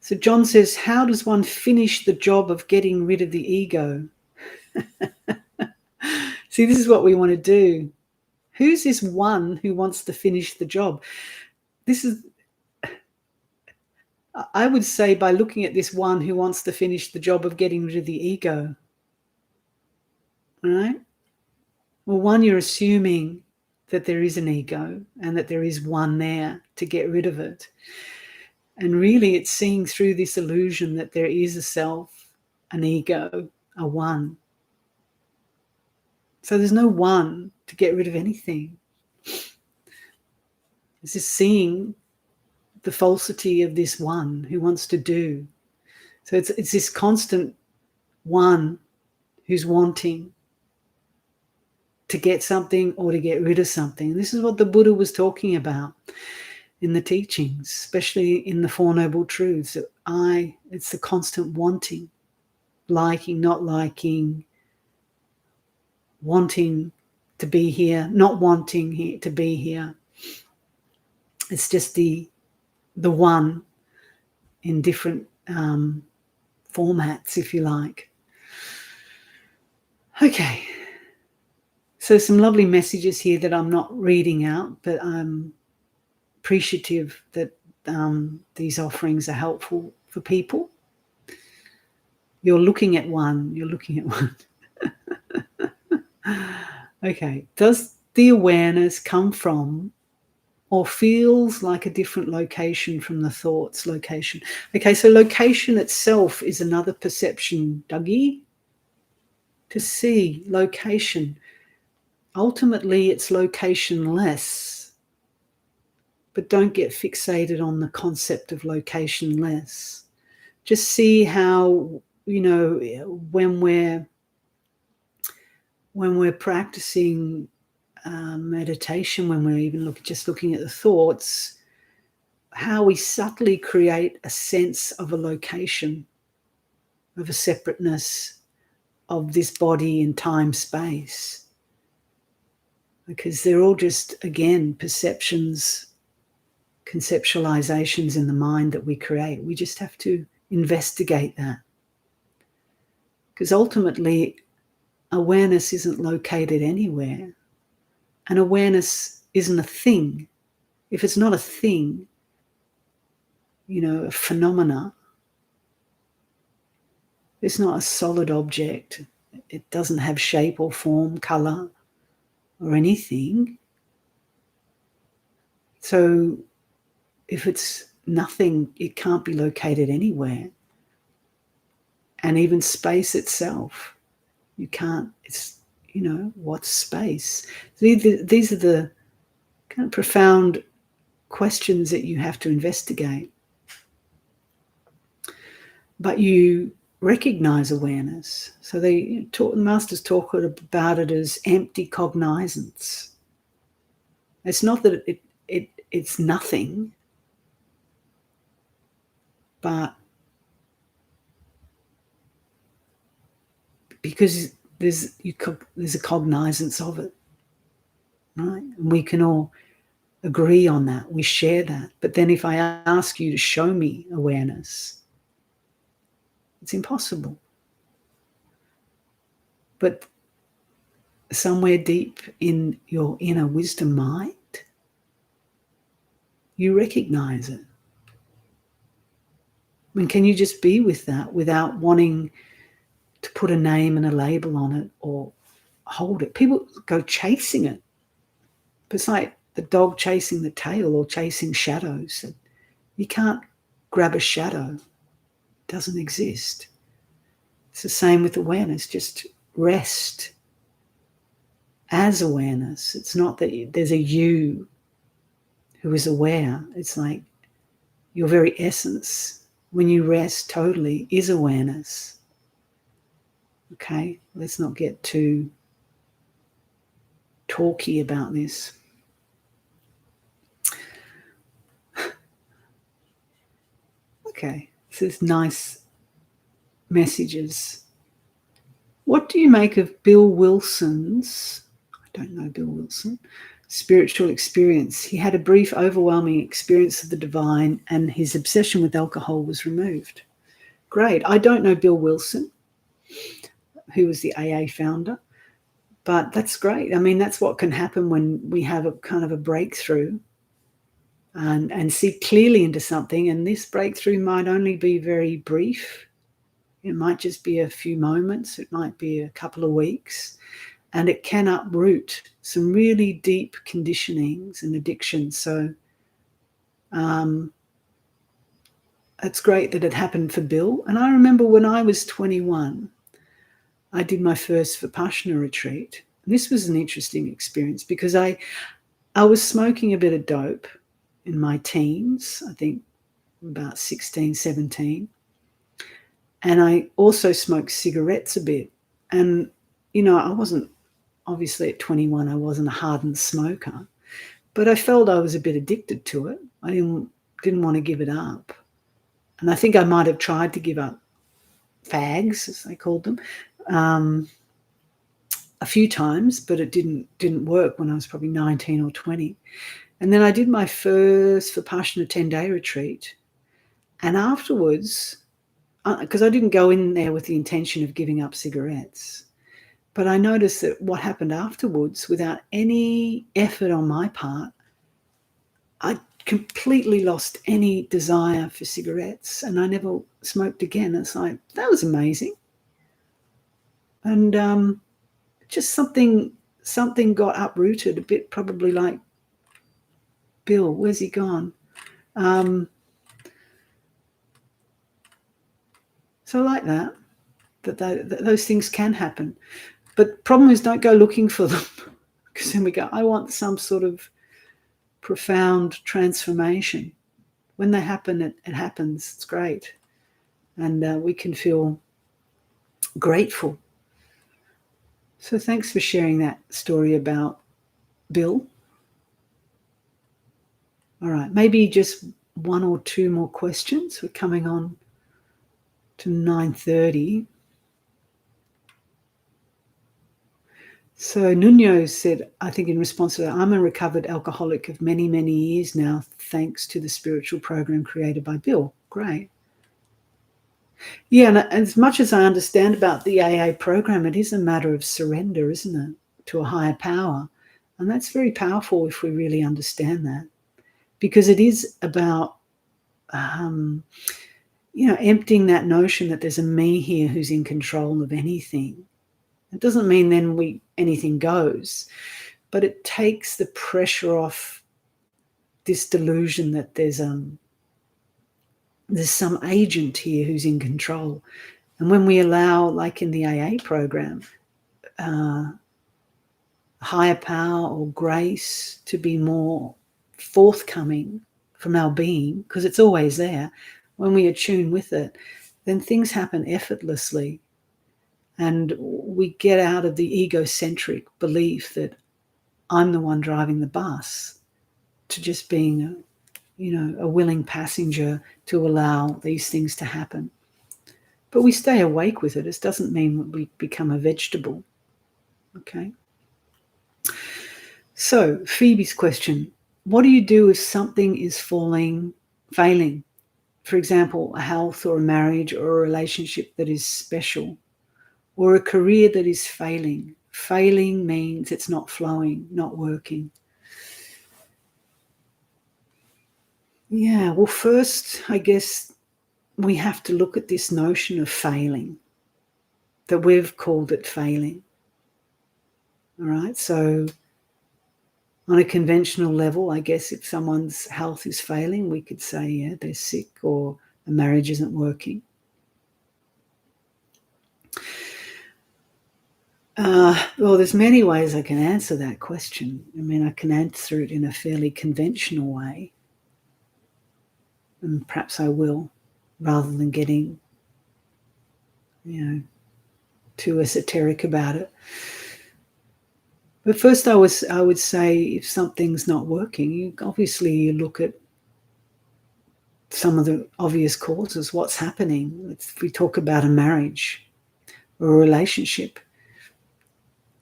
So John says, how does one finish the job of getting rid of the ego? See, this is what we want to do. Who's this one who wants to finish the job? This is, I would say, by looking at this one who wants to finish the job of getting rid of the ego. All right? Well, one, you're assuming that there is an ego and that there is one there to get rid of it. And really, it's seeing through this illusion that there is a self, an ego, a one. So there's no one to get rid of anything. It's just seeing the falsity of this one who wants to do. So it's this constant one who's wanting to get something or to get rid of something. And this is what the Buddha was talking about in the teachings, especially in the Four Noble Truths. It's the constant wanting, liking, not liking, wanting to be here, not wanting to be here. It's just the one in different formats, if you like. Okay. So some lovely messages here that I'm not reading out, but I'm appreciative that these offerings are helpful for people. You're looking at one. Okay. Does the awareness come from or feels like a different location from the thoughts location? Okay, so location itself is another perception, Dougie. To see location. Ultimately, it's locationless. But don't get fixated on the concept of locationless. Just see how, when we're practicing meditation, when we're even looking at the thoughts, how we subtly create a sense of a location, of a separateness of this body in time space. Because they're all just, again, perceptions, conceptualizations in the mind that we create. We just have to investigate that. Because ultimately, awareness isn't located anywhere. And awareness isn't a thing. If it's not a thing, a phenomena, it's not a solid object. It doesn't have shape or form, color, or anything. So if it's nothing, it can't be located anywhere. And even space itself, you can't, it's, what's space? These are the kind of profound questions that you have to investigate. But you recognize awareness. So the masters talk about it as empty cognizance. It's not that it's nothing, but because there's a cognizance of it, right? And we can all agree on that. We share that. But then if I ask you to show me awareness, it's impossible. But somewhere deep in your inner wisdom mind, you recognize it. I mean, can you just be with that without wanting to put a name and a label on it or hold it? People go chasing it. It's like the dog chasing the tail or chasing shadows. You can't grab a shadow. It doesn't exist. It's the same with awareness. Just rest as awareness. It's not that there's a you who is aware. It's like your very essence, when you rest totally, is awareness. Okay, let's not get too talky about this. Okay, so it's nice messages. What do you make of Bill Wilson's, I don't know Bill Wilson, spiritual experience. He had a brief, overwhelming experience of the divine, and his obsession with alcohol was removed. Great. I don't know Bill Wilson, who was the AA founder, but that's great. I mean, that's what can happen when we have a kind of a breakthrough and see clearly into something. And this breakthrough might only be very brief. It might just be a few moments. It might be a couple of weeks. And it can uproot some really deep conditionings and addictions. So it's great that it happened for Bill. And I remember when I was 21, I did my first Vipassana retreat. And this was an interesting experience because I was smoking a bit of dope in my teens, I think about 16, 17. And I also smoked cigarettes a bit. And, you know, I wasn't, obviously at 21, I wasn't a hardened smoker, but I felt I was a bit addicted to it. I didn't want to give it up. And I think I might have tried to give up fags, as they called them, a few times, but it didn't work when I was probably 19 or 20. And then I did my first Vipassana 10-day retreat. And afterwards, because I didn't go in there with the intention of giving up cigarettes, but I noticed that what happened afterwards, without any effort on my part, I completely lost any desire for cigarettes, and I never smoked again. It's like, that was amazing. And just something got uprooted a bit, probably like Bill. Where's he gone? So like that those things can happen. But problem is, don't go looking for them, because then we go, I want some sort of profound transformation. When they happen, it happens. It's great. And we can feel grateful. So thanks for sharing that story about Bill. All right, maybe just one or two more questions. We're coming on to 9:30. So Nuno said, I think in response to that, I'm a recovered alcoholic of many, many years now, thanks to the spiritual program created by Bill. Great. Yeah, and as much as I understand about the AA program, it is a matter of surrender, isn't it, to a higher power? And that's very powerful if we really understand that, because it is about, emptying that notion that there's a me here who's in control of anything. It doesn't mean then anything goes, but it takes the pressure off this delusion that there's some agent here who's in control. And when we allow, like in the AA program, higher power or grace to be more forthcoming from our being, because it's always there, when we attune with it, then things happen effortlessly. And we get out of the egocentric belief that I'm the one driving the bus, to just being a willing passenger to allow these things to happen. But we stay awake with it. It doesn't mean we become a vegetable. Okay. So Phoebe's question, what do you do if something is failing? For example, a health or a marriage or a relationship that is special, or a career that is failing. Failing means it's not flowing, not working. Yeah, well, first, I guess we have to look at this notion of failing, that we've called it failing. All right, so on a conventional level, I guess if someone's health is failing, we could say, yeah, they're sick, or a marriage isn't working. Well, there's many ways I can answer that question. I mean, I can answer it in a fairly conventional way, and perhaps I will, rather than getting, too esoteric about it. But first, I would say, if something's not working, you look at some of the obvious causes. What's happening? If we talk about a marriage or a relationship,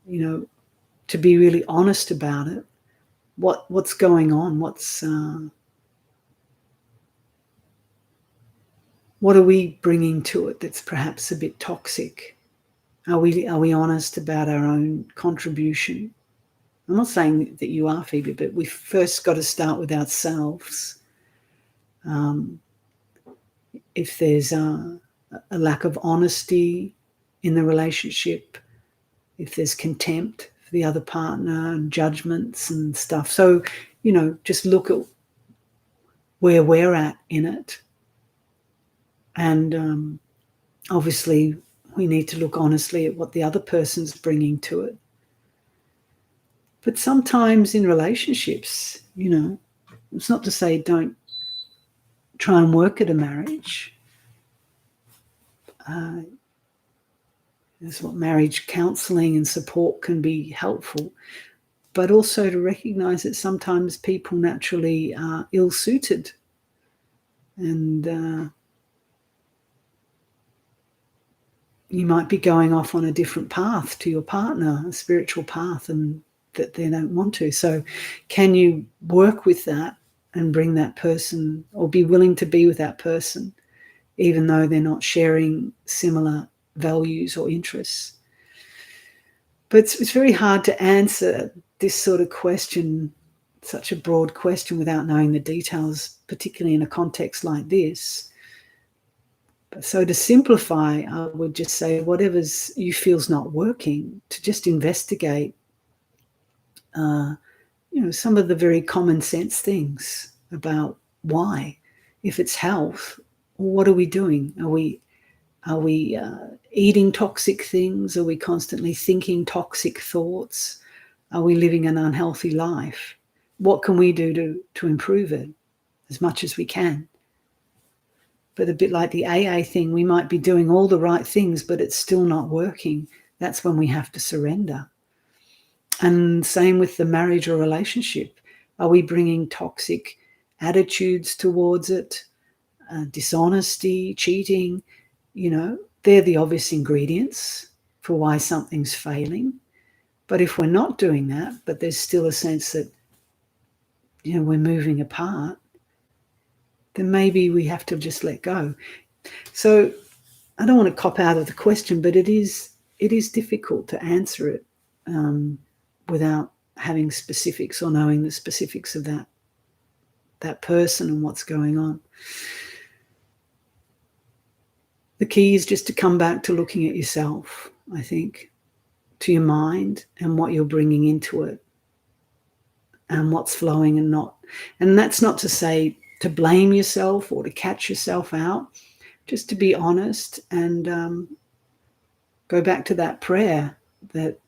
to be really honest about it, what's going on? What are we bringing to it that's perhaps a bit toxic? Are we honest about our own contribution? I'm not saying that you are, Phoebe, but we've first got to start with ourselves. If there's a lack of honesty in the relationship, if there's contempt for the other partner and judgments and stuff. So, just look at where we're at in it. And obviously, we need to look honestly at what the other person's bringing to it. But sometimes in relationships, it's not to say don't try and work at a marriage. That's what marriage counselling and support can be helpful. But also to recognise that sometimes people naturally are ill-suited. And you might be going off on a different path to your partner, a spiritual path, and that they don't want to. So can you work with that and bring that person, or be willing to be with that person, even though they're not sharing similar values or interests? But it's very hard to answer this sort of question, such a broad question, without knowing the details, particularly in a context like this. So to simplify, I would just say whatever's you feel's not working, to just investigate some of the very common sense things about why. If it's health, what are we doing? Are we eating toxic things? Are we constantly thinking toxic thoughts? Are we living an unhealthy life? What can we do to improve it as much as we can? But a bit like the AA thing, we might be doing all the right things, but it's still not working. That's when we have to surrender. And same with the marriage or relationship. Are we bringing toxic attitudes towards it? Dishonesty, cheating, they're the obvious ingredients for why something's failing. But if we're not doing that, but there's still a sense that, we're moving apart, then maybe we have to just let go. So I don't want to cop out of the question, but it is difficult to answer it without having specifics or knowing the specifics of that person and what's going on. The key is just to come back to looking at yourself, I think, to your mind and what you're bringing into it and what's flowing and not. And that's not to say to blame yourself or to catch yourself out, just to be honest and go back to that prayer that,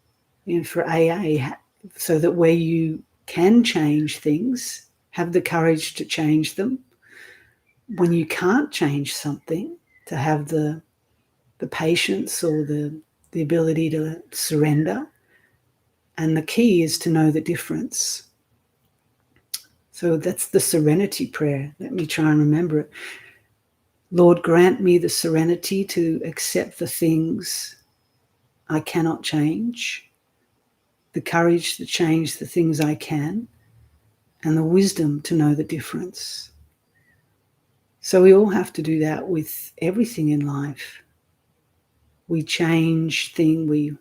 for AA, so that where you can change things, have the courage to change them. When you can't change something, to have the patience or the ability to surrender. And the key is to know the difference. So that's the serenity prayer. Let me try and remember it. Lord, grant me the serenity to accept the things I cannot change, the courage to change the things I can, and the wisdom to know the difference. So we all have to do that with everything in life. We change things,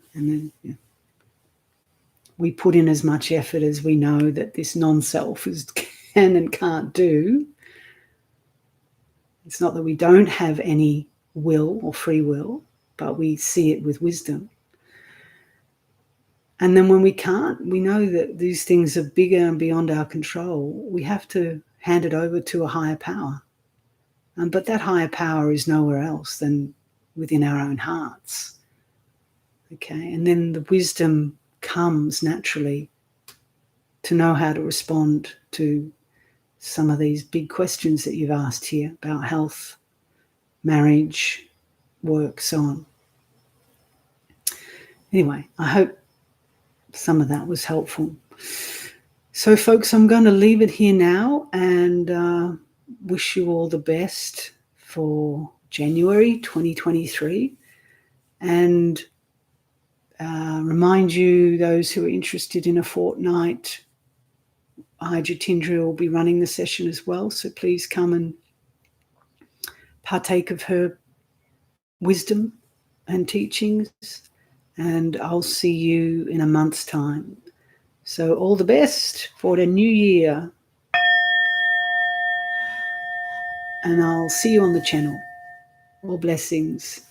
we put in as much effort as we know that this non-self can and can't do. It's not that we don't have any will or free will, but we see it with wisdom. And then when we can't, we know that these things are bigger and beyond our control. We have to hand it over to a higher power. But that higher power is nowhere else than within our own hearts. Okay, and then the wisdom comes naturally to know how to respond to some of these big questions that you've asked here about health, marriage, work, so on. Anyway, I hope some of that was helpful. So, folks, I'm going to leave it here now and wish you all the best for January 2023 and remind you, those who are interested in a fortnight Jatindra will be running the session as well, so please come and partake of her wisdom and teachings, and I'll see you in a month's time. So all the best for the new year, and I'll see you on the channel. All blessings.